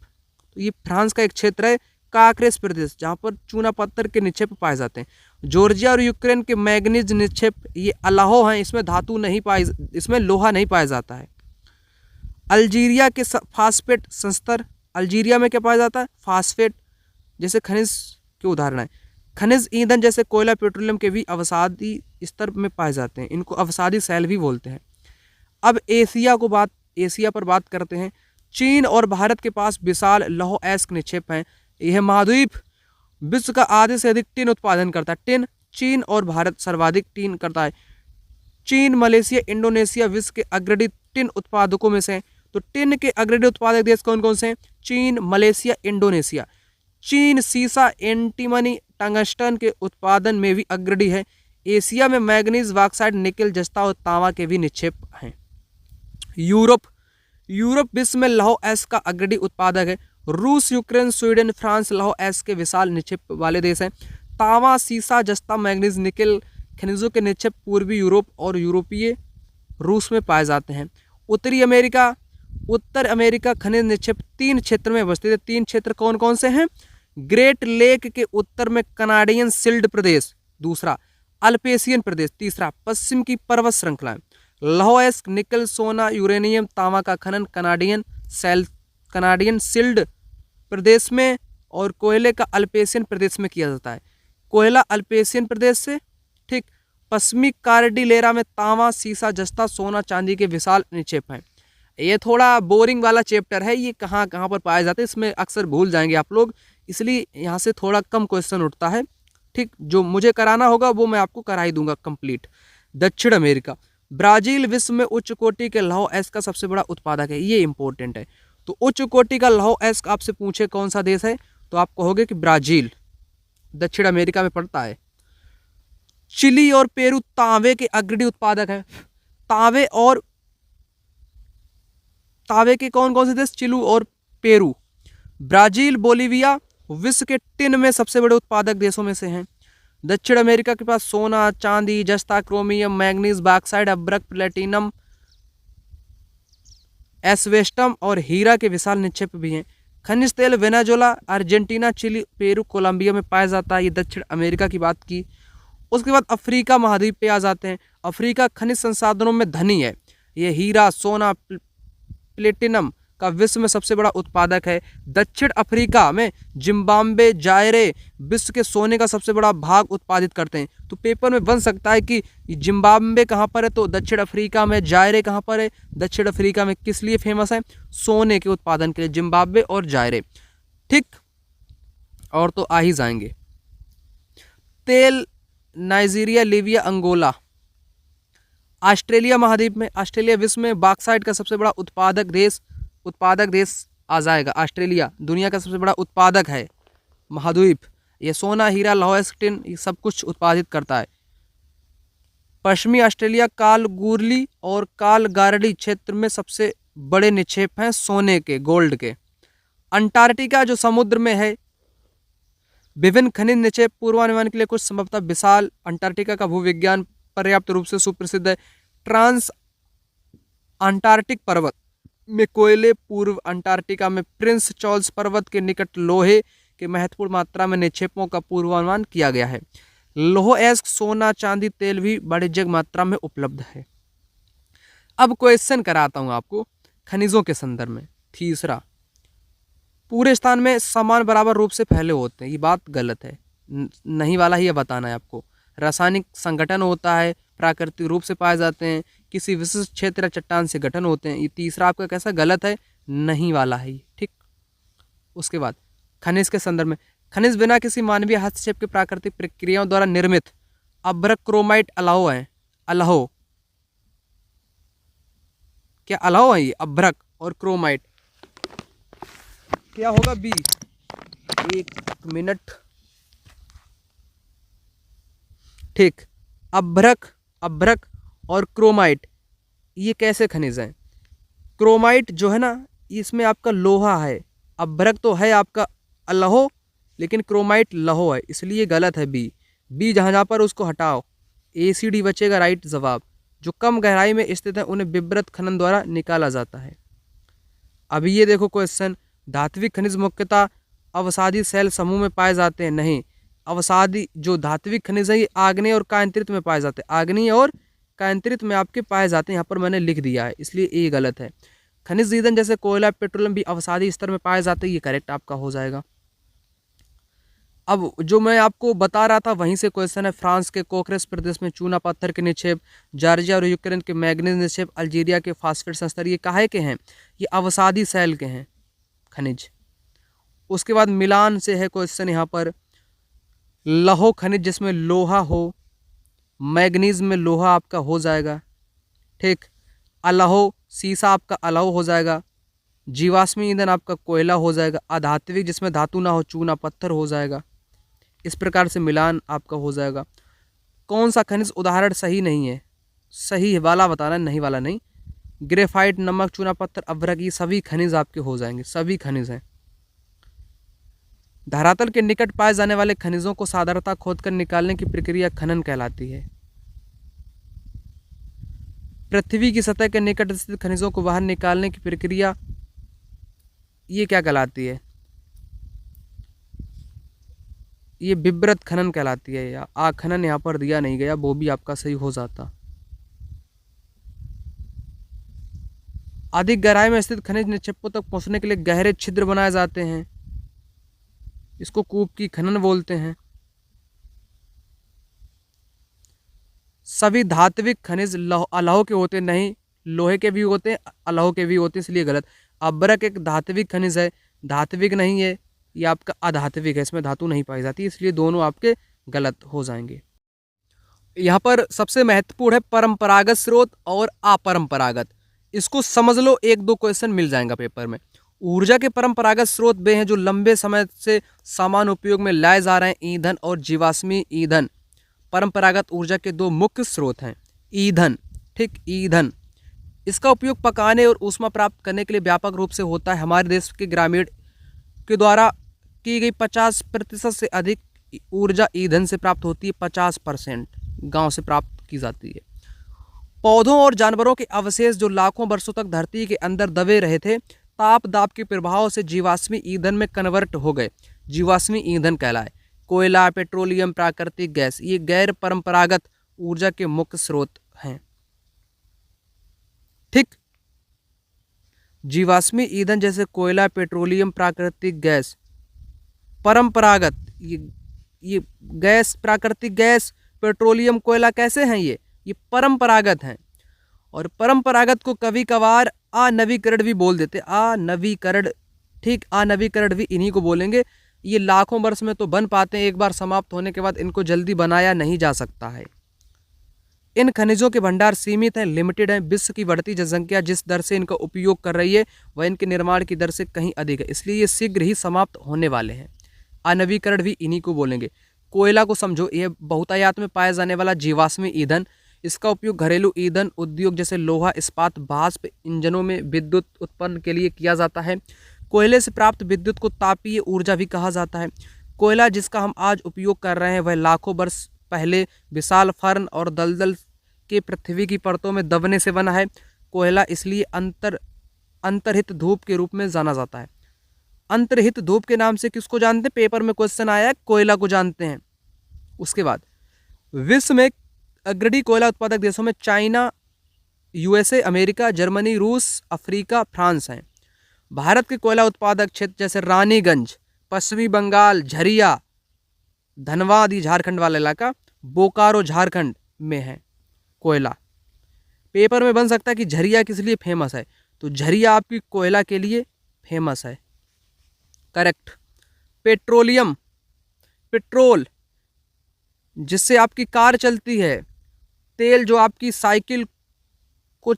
तो ये फ्रांस का एक क्षेत्र है, काकरेस प्रदेश, जहाँ पर चूना पत्थर के निक्षेप पाए जाते हैं। जॉर्जिया और यूक्रेन के मैग्नीज निक्षेप, ये अलाहो हैं, इसमें धातु नहीं पाई, इसमें लोहा नहीं पाया जाता है। अल्जीरिया के फास्फेट संस्तर, अल्जीरिया में क्या पाया जाता है, फास्फेट जैसे खनिज के उदाहरण है। खनिज ईंधन जैसे कोयला, पेट्रोलियम के भी अवसादी स्तर में पाए जाते हैं, इनको अवसादी शैल भी बोलते हैं। अब एशिया पर बात करते हैं। चीन और भारत के पास विशाल लौह एस्क निक्षेप हैं। यह महाद्वीप विश्व का आधे से अधिक टिन उत्पादन करता है। टिन, चीन और भारत सर्वाधिक टिन करता है। चीन, मलेशिया, इंडोनेशिया विश्व के अग्रणी टिन उत्पादकों में से हैं। तो टिन के अग्रणी उत्पादक देश कौन कौन से हैं? चीन, मलेशिया, इंडोनेशिया। चीन सीसा, एंटीमनी, टंगस्टन के उत्पादन में भी अग्रणी है। एशिया में मैग्नीज, बॉक्साइट, निकेल, जस्ता और तांबा के भी निक्षेप हैं। यूरोप विश्व में लौह अयस्क का अग्रणी उत्पादक है। रूस, यूक्रेन, स्वीडन, फ्रांस लौह अयस्क के विशाल निक्षेप वाले देश हैं। तांबा, सीसा, जस्ता, मैग्नीज, निकेल खनिजों के निक्षेप पूर्वी यूरोप और यूरोपीय रूस में पाए जाते हैं। उत्तर अमेरिका खनिज निक्षेप 3 क्षेत्र में अवस्थित है। 3 क्षेत्र कौन कौन से हैं? ग्रेट लेक के उत्तर में कनाडियन शिल्ड प्रदेश, दूसरा अल्पेशियन प्रदेश, तीसरा पश्चिम की पर्वत श्रृंखलाएं। लौह अयस्क, निकल, सोना, यूरेनियम, तांबा का खनन कनाडियन शिल्ड प्रदेश में और कोयले का अल्पेशियन प्रदेश में किया जाता है। कोयला अल्पेशियन प्रदेश से, ठीक। पश्चिमी कार्डिलेरा में तांबा, सीसा, जस्ता, सोना, चांदी के विशाल निक्षेप हैं। ये थोड़ा बोरिंग वाला चैप्टर है, ये कहाँ कहाँ पर पाए जाते हैं इसमें अक्सर भूल जाएंगे आप लोग, इसलिए यहाँ से थोड़ा कम क्वेश्चन उठता है, ठीक। जो मुझे कराना होगा वो मैं आपको करा ही दूंगा कंप्लीट। दक्षिण अमेरिका, ब्राजील विश्व में उच्च कोटि के लौह अयस्क का सबसे बड़ा उत्पादक है, ये इंपॉर्टेंट है। तो उच्च कोटि का लौह अयस्क आपसे पूछे कौन सा देश है, तो आप कहोगे कि ब्राजील, दक्षिण अमेरिका में पड़ता है। चिली और पेरू तांबे के अग्रणी उत्पादक हैं। तांबे के कौन कौन से देश? चिली और पेरू। ब्राजील, बोलीविया विश्व के टिन में सबसे बड़े उत्पादक देशों में से हैं। दक्षिण अमेरिका के पास सोना, चांदी, जस्ता, क्रोमियम, मैग्नीज, बॉक्साइट, अभ्रक, प्लेटिनम, एस्बेस्टम और हीरा के विशाल निक्षेप भी हैं। खनिज तेल Venezuela, Argentina, Chile, Peru, Colombia में पाया जाता है। ये दक्षिण अमेरिका की बात की। उसके बाद अफ्रीका महाद्वीप पे आ जाते हैं। अफ्रीका खनिज संसाधनों में धनी है। ये हीरा, सोना, प्लेटिनम का विश्व में सबसे बड़ा उत्पादक है। दक्षिण अफ्रीका में जिम्बाब्वे, जायरे विश्व के सोने का सबसे बड़ा भाग उत्पादित करते हैं। तो पेपर में बन सकता है कि जिम्बाब्वे कहाँ पर है, तो दक्षिण अफ्रीका में। जायरे कहाँ पर है? दक्षिण अफ्रीका में। किस लिए फेमस है? सोने के उत्पादन के लिए, जिम्बाब्वे और जायरे, ठीक। और तो आ ही जाएंगे। तेल, नाइजीरिया, लीबिया, अंगोला। ऑस्ट्रेलिया महाद्वीप में, ऑस्ट्रेलिया विश्व में बॉक्साइट का सबसे बड़ा उत्पादक देश आ जाएगा। ऑस्ट्रेलिया दुनिया का सबसे बड़ा उत्पादक है महाद्वीप। ये सोना, हीरा, लौह अयस्क, टिन ये सब कुछ उत्पादित करता है। पश्चिमी ऑस्ट्रेलिया कालगुरली और कालगारडी क्षेत्र में सबसे बड़े निक्षेप हैं सोने के, गोल्ड के। अंटार्कटिका जो समुद्र में है, विभिन्न खनिज निक्षेप पूर्वानुमान के लिए कुछ संभवतः विशाल। अंटार्कटिका का भूविज्ञान पर्याप्त रूप से सुप्रसिद्ध है। ट्रांस अंटार्कटिक पर्वत में कोयले, पूर्व अंटार्कटिका में प्रिंस चार्ल्स पर्वत के निकट लोहे के महत्वपूर्ण मात्रा में निक्षेपों का पूर्वानुमान किया गया है। लौह अयस्क, सोना, चांदी, तेल भी वाणिज्यिक मात्रा में उपलब्ध है। अब क्वेश्चन कराता हूं आपको खनिजों के संदर्भ में। तीसरा, पूरे स्थान में समान बराबर रूप से फैले होते हैं, ये बात गलत है, नहीं वाला ही बताना है आपको। रासायनिक संगठन होता है, प्राकृतिक रूप से पाए जाते हैं, किसी विशिष्ट क्षेत्र या चट्टान से गठन होते हैं। ये तीसरा आपका कैसा गलत है, नहीं वाला है, ठीक। उसके बाद खनिज के संदर्भ में, खनिज बिना किसी मानवीय हस्तक्षेप के प्राकृतिक प्रक्रियाओं द्वारा निर्मित अभ्रक, क्रोमाइट, अलाहो है। अलाहो क्या अलाहो है? ये अभ्रक और क्रोमाइट क्या होगा? बी। एक मिनट, ठीक। अभ्रक और क्रोमाइट ये कैसे खनिज हैं? क्रोमाइट जो है ना, इसमें आपका लोहा है। अभ्रक तो है आपका अलाहो, लेकिन क्रोमाइट लहो है, इसलिए गलत है बी जहाँ पर उसको हटाओ, ACD बचेगा राइट जवाब। जो कम गहराई में स्थित है उन्हें विवृत खनन द्वारा निकाला जाता है। अभी ये देखो क्वेश्चन, धात्विक खनिज मुख्यतः अवसादी सेल समूह में पाए जाते हैं। नहीं, अवसादी जो धात्विक खनिज है ये आग्नेय और कायांतरित में पाए जाते हैं। आग्नेय और कायांतरित में आपके पाए जाते हैं, यहाँ पर मैंने लिख दिया है, इसलिए ये गलत है। खनिज ईंधन जैसे कोयला, पेट्रोलियम भी अवसादी स्तर में पाए जाते हैं, ये करेक्ट आपका हो जाएगा। अब जो मैं आपको बता रहा था वहीं से क्वेश्चन है। फ्रांस के कोक्रेस प्रदेश में चूना पत्थर के निक्षेप, जॉर्जिया और यूक्रेन के मैग्नीज निक्षेप, अल्जीरिया के फास्फेट संस्तर, ये काहे के हैं? ये अवसादी सेल के हैं खनिज। उसके बाद मिलान से है क्वेश्चन यहाँ पर, लौह खनिज जिसमें लोहा हो, मैग्नीज में लोहा आपका हो जाएगा, ठीक। अलाहो सीसा आपका अलाव हो जाएगा, जीवाश्मी ईंधन आपका कोयला हो जाएगा, अधात्विक जिसमें धातु ना हो चूना पत्थर हो जाएगा। इस प्रकार से मिलान आपका हो जाएगा। कौन सा खनिज उदाहरण सही नहीं है, सही वाला बताना, नहीं वाला नहीं। ग्रेफाइट, नमक, चूना पत्थर, अभ्रक, ये सभी खनिज आपके हो जाएंगे, सभी खनिज हैं। धरातल के निकट पाए जाने वाले खनिजों को साधारणतः खोदकर निकालने की प्रक्रिया खनन कहलाती है। पृथ्वी की सतह के निकट स्थित खनिजों को बाहर निकालने की प्रक्रिया ये क्या कहलाती है, ये विवृत खनन कहलाती है, या आखनन यहाँ पर दिया नहीं गया, वो भी आपका सही हो जाता। अधिक गहराई में स्थित खनिज निक्षेपों तक पहुंचने के लिए गहरे छिद्र बनाए जाते हैं, इसको कूप की खनन बोलते हैं। सभी धात्विक खनिज अलौह के होते नहीं, लोहे के भी होते हैं, अलौह के भी होते हैं, इसलिए गलत। अभ्रक एक धात्विक खनिज है, धात्विक नहीं है, ये आपका अधात्विक है, इसमें धातु नहीं पाई जाती, इसलिए दोनों आपके गलत हो जाएंगे। यहाँ पर सबसे महत्वपूर्ण है परंपरागत स्रोत और अपरंपरागत। इसको समझ लो, एक दो क्वेश्चन मिल जाएगा पेपर में। ऊर्जा के परंपरागत स्रोत वे हैं जो लंबे समय से सामान्य उपयोग में लाए जा रहे हैं। ईंधन और जीवाश्मी ईंधन परंपरागत ऊर्जा के दो मुख्य स्रोत हैं। ईंधन, ठीक, ईंधन इसका उपयोग पकाने और ऊष्मा प्राप्त करने के लिए व्यापक रूप से होता है। हमारे देश के ग्रामीण के द्वारा की गई 50% से अधिक ऊर्जा ईंधन से प्राप्त होती है। 50% गांव से प्राप्त की जाती है। पौधों और जानवरों के अवशेष जो लाखों वर्षों तक धरती के अंदर दबे रहे थे, ताप दाब के प्रभाव से जीवाश्मी ईंधन में कन्वर्ट हो गए, जीवाश्मी ईंधन कहलाए। कोयला, पेट्रोलियम, प्राकृतिक गैस, ये गैर परंपरागत ऊर्जा के मुख्य स्रोत हैं। ठीक, जीवाश्मी ईंधन जैसे कोयला, पेट्रोलियम, प्राकृतिक गैस परंपरागत, ये गैस, प्राकृतिक गैस, पेट्रोलियम, कोयला कैसे हैं, ये परंपरागत हैं। और परंपरागत को कभी कभार अनवीकरण भी बोल देते, अनवीकरण, ठीक, अनवीकरण भी इन्हीं को बोलेंगे। ये लाखों वर्ष में तो बन पाते हैं, एक बार समाप्त होने के बाद इनको जल्दी बनाया नहीं जा सकता है। इन खनिजों के भंडार सीमित हैं, लिमिटेड हैं। विश्व की बढ़ती जनसंख्या जिस दर से इनका उपयोग कर रही है वह इनके निर्माण की दर से कहीं अधिक है, इसलिए ये शीघ्र ही समाप्त होने वाले हैं। अनवीकरण भी इन्हीं को बोलेंगे। कोयला को समझो, यह बहुतायत में पाया जाने वाला जीवाश्मी ईंधन। इसका उपयोग घरेलू ईंधन उद्योग जैसे लोहा, इस्पात, वाष्प इंजनों में विद्युत उत्पन्न के लिए किया जाता है। कोयले से प्राप्त विद्युत को तापीय ऊर्जा भी कहा जाता है। कोयला जिसका हम आज उपयोग कर रहे हैं वह लाखों वर्ष पहले विशाल फर्न और दलदल के पृथ्वी की परतों में दबने से बना है। कोयला इसलिए अंतर्हित धूप के रूप में जाना जाता है। अंतर्हित धूप के नाम से किसको जानते हैं, पेपर में क्वेश्चन आया है, कोयला को जानते हैं। उसके बाद विश्व में अग्रणी कोयला उत्पादक देशों में चाइना, यूएसए, अमेरिका, जर्मनी, रूस, अफ्रीका, फ्रांस हैं। भारत के कोयला उत्पादक क्षेत्र जैसे रानीगंज, पश्चिमी बंगाल, झरिया, धनबाद, झारखंड वाला इलाका, बोकारो झारखंड में है कोयला। पेपर में बन सकता है कि झरिया किस लिए फेमस है, तो झरिया आपकी कोयला के लिए फेमस है, करेक्ट। पेट्रोलियम, पेट्रोल जिससे आपकी कार चलती है, तेल जो आपकी साइकिल को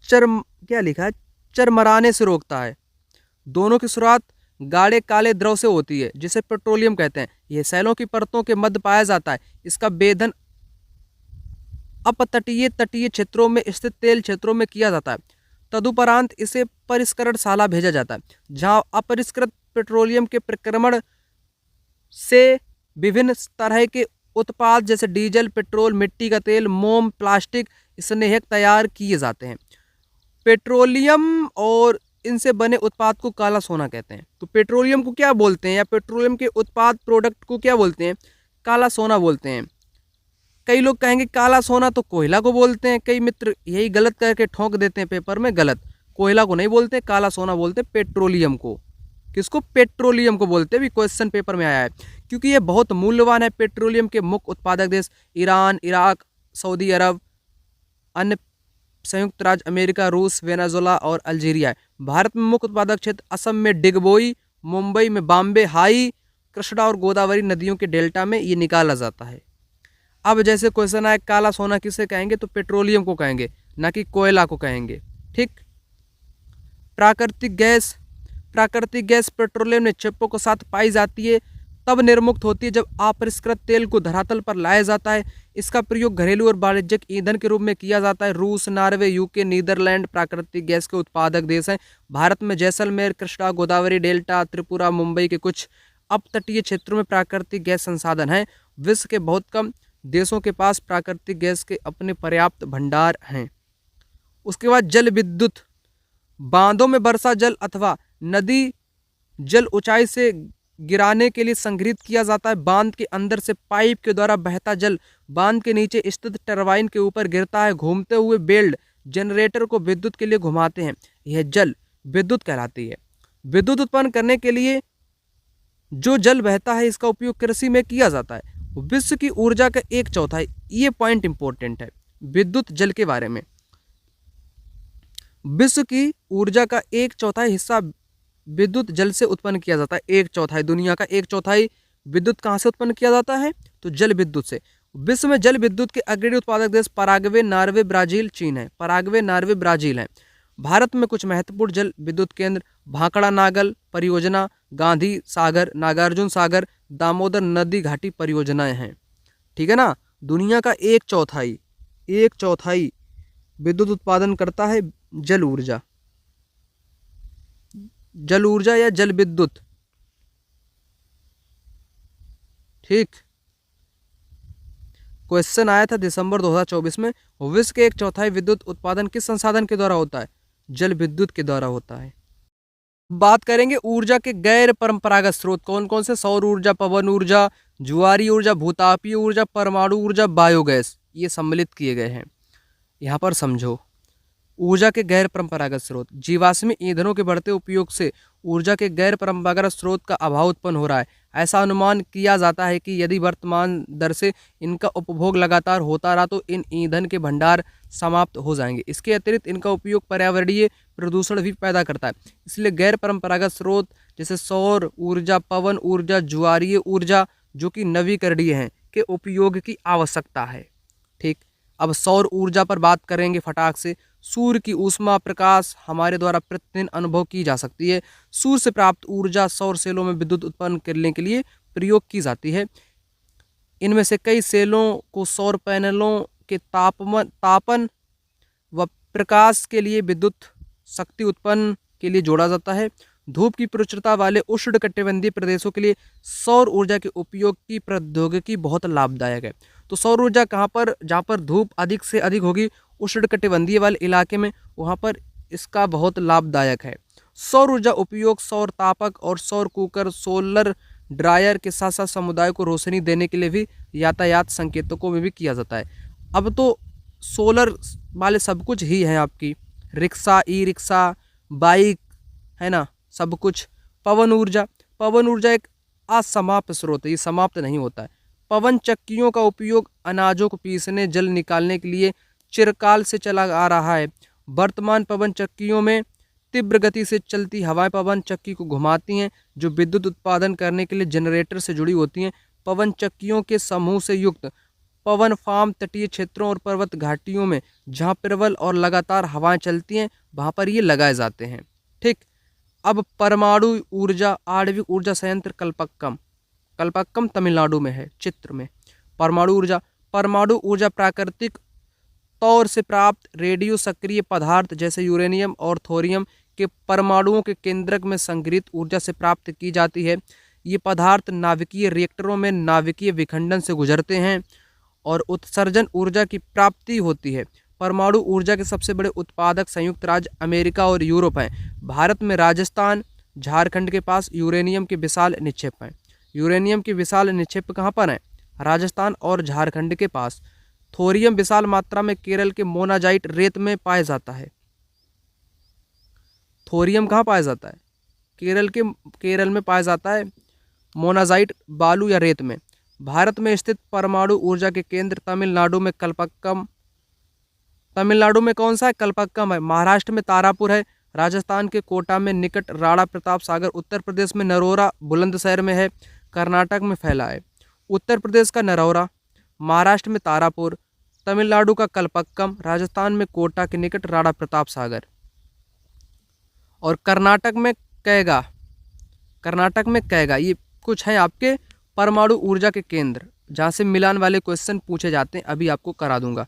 क्या लिखा है, चरमराने से रोकता है। दोनों की शुरुआत गाढ़े काले द्रव से होती है जिसे पेट्रोलियम कहते हैं। यह सैलों की परतों के मध्य पाया जाता है। इसका वेधन अपतटीय, तटीय क्षेत्रों में स्थित तेल क्षेत्रों में किया जाता है। तदुपरांत इसे परिष्करणशाला भेजा जाता है, जहां अपरिष्कृत पेट्रोलियम के प्रक्रमण से विभिन्न तरह के उत्पाद जैसे डीजल, पेट्रोल, मिट्टी का तेल, मोम, प्लास्टिक, स्नेहक तैयार किए जाते हैं। पेट्रोलियम और इनसे बने उत्पाद को काला सोना कहते हैं। तो पेट्रोलियम को क्या बोलते हैं, या पेट्रोलियम के उत्पाद प्रोडक्ट को क्या बोलते हैं, काला सोना बोलते हैं। कई लोग कहेंगे काला सोना तो कोयला को बोलते हैं। कई मित्र यही गलत करके ठोक देते हैं पेपर में, गलत। कोयला को नहीं बोलते, काला सोना बोलते, पेट्रोलियम को। किसको, पेट्रोलियम को बोलते हैं। भी क्वेश्चन पेपर में आया है, क्योंकि ये बहुत मूल्यवान है। पेट्रोलियम के मुख्य उत्पादक देश ईरान, इराक, सऊदी अरब, अन्य संयुक्त राज्य अमेरिका, रूस, वेनेजुएला और अल्जीरिया है। भारत में मुख्य उत्पादक क्षेत्र असम में डिगबोई, मुंबई में बॉम्बे हाई, कृष्णा और गोदावरी नदियों के डेल्टा में ये निकाला जाता है। अब जैसे क्वेश्चन आए काला सोना किसे कहेंगे, तो पेट्रोलियम को कहेंगे। ना कि कोयला को कहेंगे। ठीक। प्राकृतिक गैस पेट्रोलियम निक्षेपों के साथ पाई जाती है, तब निर्मुक्त होती है जब अपरिष्कृत तेल को धरातल पर लाया जाता है। इसका प्रयोग घरेलू और वाणिज्यिक ईंधन के रूप में किया जाता है। रूस, नॉर्वे, यूके, नीदरलैंड प्राकृतिक गैस के उत्पादक देश हैं। भारत में जैसलमेर, कृष्णा, गोदावरी डेल्टा, त्रिपुरा, मुंबई के कुछ अपतटीय क्षेत्रों में प्राकृतिक गैस संसाधन हैं। विश्व के बहुत कम देशों के पास प्राकृतिक गैस के अपने पर्याप्त भंडार हैं। उसके बाद जल विद्युत। बांधों में वर्षा जल अथवा नदी जल ऊंचाई से गिराने के लिए संग्रहित किया जाता है। बांध के अंदर से पाइप के द्वारा बहता जल बांध के नीचे स्थित टरबाइन के ऊपर गिरता है। घूमते हुए बेल्ट जनरेटर को विद्युत के लिए घुमाते हैं। यह जल विद्युत कहलाती है। विद्युत उत्पन्न करने के लिए जो जल बहता है, इसका उपयोग कृषि में किया जाता है। विश्व की ऊर्जा का 1/4, ये पॉइंट इंपॉर्टेंट है विद्युत जल के बारे में। विश्व की ऊर्जा का 1/4 हिस्सा विद्युत जल से उत्पन्न किया जाता है। 1/4 दुनिया का 1/4 विद्युत कहाँ से उत्पन्न किया जाता है? तो जल विद्युत से। विश्व में जल विद्युत के अग्रणी उत्पादक देश पराग्वे, नॉर्वे, ब्राजील, चीन है। पराग्वे, नॉर्वे, ब्राजील है। भारत में कुछ महत्वपूर्ण जल विद्युत केंद्र भाखड़ा नागल परियोजना, गांधी सागर, नागार्जुन सागर, दामोदर नदी घाटी परियोजनाएं हैं। ठीक है ना। दुनिया का 1/4 विद्युत उत्पादन करता है जल ऊर्जा या जल विद्युत। ठीक। क्वेश्चन आया था दिसंबर 2024 में। विश्व के 1/4 विद्युत उत्पादन किस संसाधन के द्वारा होता है? जल विद्युत के द्वारा होता है। बात करेंगे ऊर्जा के गैर परंपरागत स्रोत कौन कौन से? सौर ऊर्जा, पवन ऊर्जा, ज्वारीय ऊर्जा, भूतापीय ऊर्जा, परमाणु ऊर्जा, बायोगैस, ये सम्मिलित किए गए हैं। यहाँ पर समझो, ऊर्जा के गैर परंपरागत स्रोत। जीवाश्मी ईंधनों के बढ़ते उपयोग से ऊर्जा के गैर परंपरागत स्रोत का अभाव उत्पन्न हो रहा है। ऐसा अनुमान किया जाता है कि यदि वर्तमान दर से इनका उपभोग लगातार होता रहा तो इन ईंधन के भंडार समाप्त हो जाएंगे। इसके अतिरिक्त इनका उपयोग पर्यावरणीय प्रदूषण भी पैदा करता है। इसलिए गैर परंपरागत स्रोत जैसे सौर ऊर्जा, पवन ऊर्जा, ज्वारीय ऊर्जा जो कि नवीकरणीय हैं के उपयोग की आवश्यकता है। ठीक। अब सौर ऊर्जा पर बात करेंगे फटाक से। सूर्य की ऊष्मा प्रकाश हमारे द्वारा प्रतिदिन अनुभव की जा सकती है। सूर्य से प्राप्त ऊर्जा सौर सेलों में विद्युत उत्पन्न करने के लिए प्रयोग की जाती है। इनमें से कई सेलों को सौर पैनलों के तापन व प्रकाश के लिए विद्युत शक्ति उत्पन्न के लिए जोड़ा जाता है। धूप की प्रचुरता वाले उष्णकटिबंधीय प्रदेशों के लिए सौर ऊर्जा के उपयोग की प्रौद्योगिकी बहुत लाभदायक है। तो सौर ऊर्जा कहाँ पर? जहाँ पर धूप अधिक से अधिक होगी उष्णकटिबंधीय वाले इलाके में, वहाँ पर इसका बहुत लाभदायक है। सौर ऊर्जा उपयोग सौर तापक और सौर कुकर, सोलर ड्रायर के साथ साथ समुदाय को रोशनी देने के लिए भी यातायात संकेतकों में भी किया जाता है। अब तो सोलर वाले सब कुछ ही है आपकी, रिक्शा, ई रिक्शा, बाइक, है ना, सब कुछ। पवन ऊर्जा एक असमाप्त स्रोत है, ये समाप्त नहीं होता है। पवन चक्कियों का उपयोग अनाजों को पीसने, जल निकालने के लिए चिरकाल से चला आ रहा है। वर्तमान पवन चक्कियों में तीव्र गति से चलती हवाएं पवन चक्की को घुमाती हैं, जो विद्युत उत्पादन करने के लिए जनरेटर से जुड़ी होती हैं। पवन चक्कियों के समूह से युक्त पवन फार्म तटीय क्षेत्रों और पर्वत घाटियों में, जहां प्रबल और लगातार हवाएं चलती हैं, वहां पर ये लगाए जाते हैं। ठीक। अब परमाणु ऊर्जा, आणविक ऊर्जा संयंत्र कल्पक्कम तमिलनाडु में है, चित्र में। परमाणु ऊर्जा प्राकृतिक तौर से प्राप्त रेडियो सक्रिय पदार्थ जैसे यूरेनियम और थोरियम के परमाणुओं के केंद्रक में संग्रहित ऊर्जा से प्राप्त की जाती है। ये पदार्थ नाभिकीय रिएक्टरों में नाभिकीय विखंडन से गुजरते हैं और उत्सर्जन ऊर्जा की प्राप्ति होती है। परमाणु ऊर्जा के सबसे बड़े उत्पादक संयुक्त राज्य अमेरिका और यूरोप हैं। भारत में राजस्थान, झारखंड के पास यूरेनियम के विशाल निक्षेप हैं। यूरेनियम के विशाल निक्षेप कहाँ पर हैं? राजस्थान और झारखंड के पास। थोरियम विशाल मात्रा में केरल के मोनाजाइट रेत में पाया जाता है। थोरियम कहाँ पाया जाता है? केरल में पाया जाता है, मोनाजाइट बालू या रेत में। भारत में स्थित परमाणु ऊर्जा के केंद्र तमिलनाडु में कल्पक्कम। तमिलनाडु में कौन सा है? कल्पक्कम है। महाराष्ट्र में तारापुर है। राजस्थान के कोटा में निकट राणा प्रताप सागर। उत्तर प्रदेश में नरोरा बुलंदशहर में है। कर्नाटक में फैला है। उत्तर प्रदेश का नरोरा, महाराष्ट्र में तारापुर, तमिलनाडु का कलपक्कम, राजस्थान में कोटा के निकट राणा प्रताप सागर, और कर्नाटक में कैगा। कर्नाटक में कैगा। ये कुछ है आपके परमाणु ऊर्जा के केंद्र जहाँ से मिलान वाले क्वेश्चन पूछे जाते हैं, अभी आपको करा दूंगा।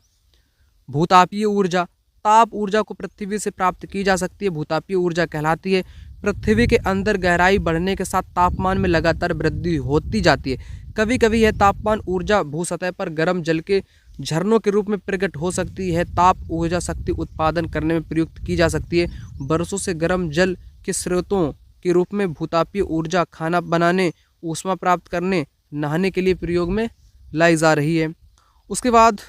भूतापीय ऊर्जा, ताप ऊर्जा को पृथ्वी से प्राप्त की जा सकती है, भूतापीय ऊर्जा कहलाती है। पृथ्वी के अंदर गहराई बढ़ने के साथ तापमान में लगातार वृद्धि होती जाती है। कभी कभी यह तापमान ऊर्जा भूसतह पर गर्म जल के झरनों के रूप में प्रकट हो सकती है। ताप ऊर्जा शक्ति उत्पादन करने में प्रयुक्त की जा सकती है। वर्षों से गर्म जल के स्रोतों के रूप में भूतापीय ऊर्जा खाना बनाने, ऊष्मा प्राप्त करने, नहाने के लिए प्रयोग में लाई जा रही है। उसके बाद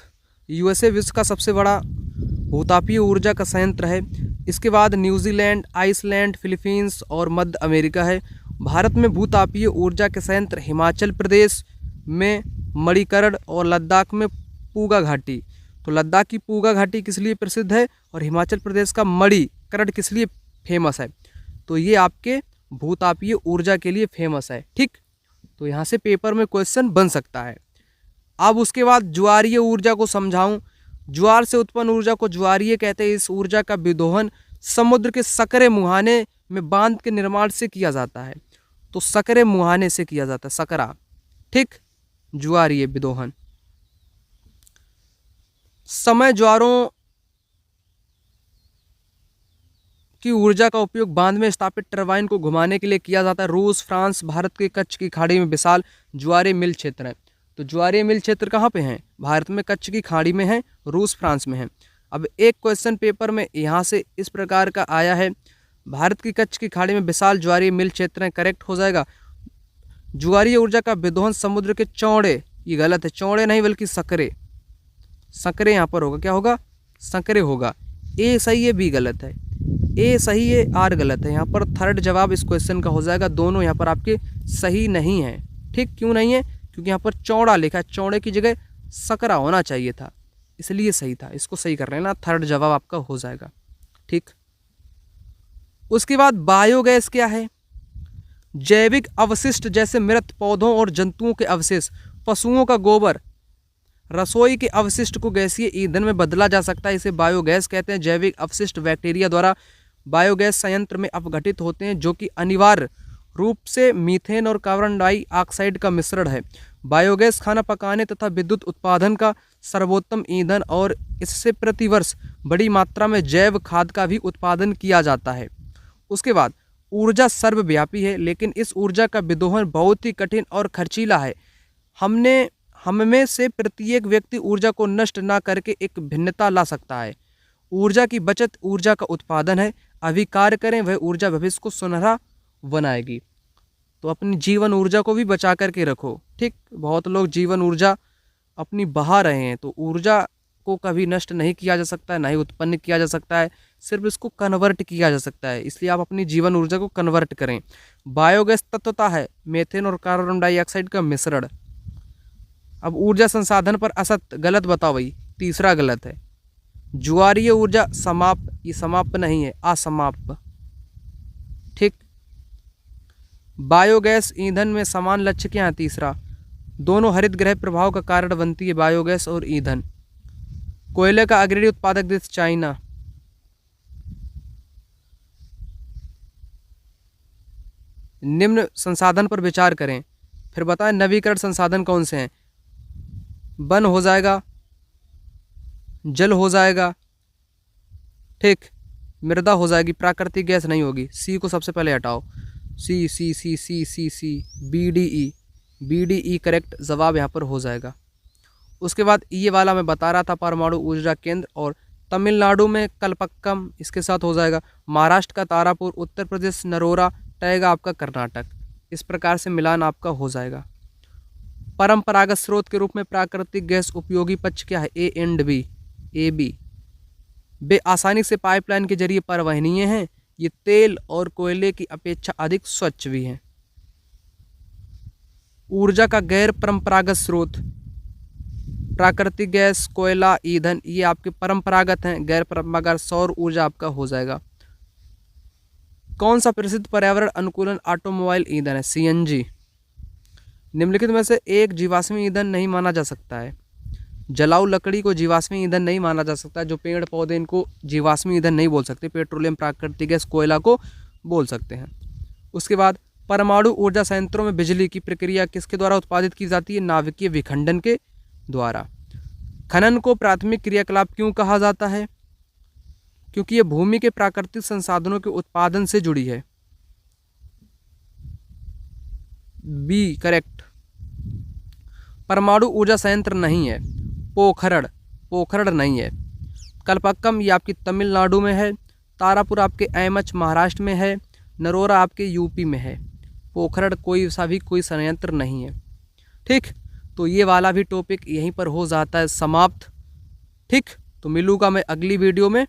यूएसए विश्व का सबसे बड़ा भूतापीय ऊर्जा का संयंत्र है। इसके बाद न्यूजीलैंड, आइसलैंड, फिलीपींस और मध्य अमेरिका है। भारत में भूतापीय ऊर्जा के संयंत्र हिमाचल प्रदेश में मणिकर्ण और लद्दाख में पूगा घाटी। तो लद्दाख की पूगा घाटी किस लिए प्रसिद्ध है और हिमाचल प्रदेश का मणिकर्ण किस लिए फेमस है? तो ये आपके भूतापीय ऊर्जा के लिए फेमस है। ठीक, तो यहाँ से पेपर में क्वेश्चन बन सकता है। अब उसके बाद ज्वारीय ऊर्जा को समझाऊं। ज्वार से उत्पन्न ऊर्जा को ज्वारीय कहते हैं। इस ऊर्जा का विदोहन समुद्र के सकरे मुहाने में बांध के निर्माण से किया जाता है। तो सकरे मुहाने से किया जाता है, सकरा। ठीक, ज्वारीय विदोहन। समय ज्वारों की ऊर्जा का उपयोग बांध में स्थापित टरबाइन को घुमाने के लिए किया जाता है। रूस, फ्रांस, भारत के कच्छ की खाड़ी में विशाल ज्वारीय मिल क्षेत्र है। तो ज्वारीय मिल क्षेत्र कहाँ पे हैं? भारत में कच्छ की खाड़ी में है, रूस, फ्रांस में है। अब एक क्वेश्चन पेपर में यहाँ से इस प्रकार का आया है, भारत की कच्छ की खाड़ी में विशाल ज्वारीय मिल क्षेत्र है, करेक्ट हो जाएगा। ज्वारीय ऊर्जा का विदोहन समुद्र के चौड़े, ये गलत है, चौड़े नहीं बल्कि सकरे, सकरे यहाँ पर होगा, क्या होगा? सकरे होगा। ए सही है, बी गलत है। ए सही है, आर गलत है। यहाँ पर थर्ड जवाब इस क्वेश्चन का हो जाएगा। दोनों यहाँ पर आपके सही नहीं है। ठीक, क्यों नहीं है? क्योंकि यहाँ पर चौड़ा लिखा है, चौड़े की जगह सकरा होना चाहिए था, इसलिए सही था। इसको सही कर लेना, थर्ड जवाब आपका हो जाएगा। ठीक, उसके बाद बायोगैस क्या है? जैविक अवशिष्ट जैसे मृत पौधों और जंतुओं के अवशेष, पशुओं का गोबर, रसोई के अवशिष्ट को गैसीय ईंधन में बदला जा सकता है, इसे बायोगैस कहते हैं। जैविक अवशिष्ट बैक्टीरिया द्वारा बायोगैस संयंत्र में अपघटित होते हैं, जो कि अनिवार्य रूप से मीथेन और कार्बन डाइऑक्साइड का मिश्रण है। बायोगैस खाना पकाने तथा विद्युत उत्पादन का सर्वोत्तम ईंधन और इससे प्रतिवर्ष बड़ी मात्रा में जैव खाद का भी उत्पादन किया जाता है। उसके बाद ऊर्जा सर्वव्यापी है, लेकिन इस ऊर्जा का विदोहन बहुत ही कठिन और खर्चीला है। हम में से प्रत्येक व्यक्ति ऊर्जा को नष्ट न करके एक भिन्नता ला सकता है। ऊर्जा की बचत ऊर्जा का उत्पादन है। अभी कार्य करें, वह ऊर्जा भविष्य को सुनहरा बनाएगी। तो अपनी जीवन ऊर्जा को भी बचा करके रखो। ठीक, बहुत लोग जीवन ऊर्जा अपनी बहा रहे हैं, तो ऊर्जा को कभी नष्ट नहीं किया जा सकता है, ना ही उत्पन्न किया जा सकता है, सिर्फ इसको कन्वर्ट किया जा सकता है। इसलिए आप अपनी जीवन ऊर्जा को कन्वर्ट करें। बायोगैस तत्वता है मेथेन और कार्बन डाइऑक्साइड का मिश्रण। अब ऊर्जा संसाधन पर असत, गलत बताओ भाई, तीसरा गलत है। ज्वारीय ऊर्जा समाप्त, ये समाप्त नहीं है, असमाप्त। ठीक, बायोगैस ईंधन में समान लक्ष्य क्या है? तीसरा, दोनों हरित गृह प्रभाव का कारण बनती है बायोगैस और ईंधन। कोयले का अग्रणी उत्पादक देश चाइना। निम्न संसाधन पर विचार करें, फिर बताएं नवीकरण संसाधन कौन से हैं? वन हो जाएगा, जल हो जाएगा, ठीक, मृदा हो जाएगी, प्राकृतिक गैस नहीं होगी। सी को सबसे पहले हटाओ, C C C C C C B D E, B D E correct जवाब यहाँ पर हो जाएगा। उसके बाद ये वाला मैं बता रहा था, परमाणु ऊर्जा केंद्र, और तमिलनाडु में कलपक्कम इसके साथ हो जाएगा। महाराष्ट्र का तारापुर, उत्तर प्रदेश नरोरा, टैगा आपका कर्नाटक। इस प्रकार से मिलान आपका हो जाएगा। परंपरागत स्रोत के रूप में प्राकृतिक गैस उपयोगी पक्ष क्या है? A and B, A B. वे आसानी से पाइपलाइन के जरिए परिवहनीय हैं। ये तेल और कोयले की अपेक्षा अधिक स्वच्छ भी हैं। ऊर्जा का गैर परंपरागत स्रोत, प्राकृतिक गैस, कोयला, ईंधन, ये आपके परंपरागत हैं। गैर परंपरागत सौर ऊर्जा आपका हो जाएगा। कौन सा प्रसिद्ध पर्यावरण अनुकूलन ऑटोमोबाइल ईंधन है? सीएनजी। निम्नलिखित में से एक जीवाश्मी ईंधन नहीं माना जा सकता है। जलाऊ लकड़ी को जीवाश्मी ईंधन नहीं माना जा सकता। जो पेड़ पौधे इनको जीवाश्मी ईंधन नहीं बोल सकते, पेट्रोलियम, प्राकृतिक गैस, कोयला को बोल सकते हैं। उसके बाद परमाणु ऊर्जा संयंत्रों में बिजली की प्रक्रिया किसके द्वारा उत्पादित की जाती है? नाभिकीय विखंडन के द्वारा। खनन को प्राथमिक क्रियाकलाप क्यों कहा जाता है? क्योंकि यह भूमि के प्राकृतिक संसाधनों के उत्पादन से जुड़ी है। B correct. परमाणु ऊर्जा संयंत्र नहीं है। पोखरण नहीं है। कल्पक्कम ये आपकी तमिलनाडु में है। तारापुर आपके एमएच महाराष्ट्र में है। नरोरा आपके यूपी में है। पोखरण कोई संयंत्र नहीं है। ठीक, तो ये वाला भी टॉपिक यहीं पर हो जाता है समाप्त। ठीक, तो मिलूंगा मैं अगली वीडियो में।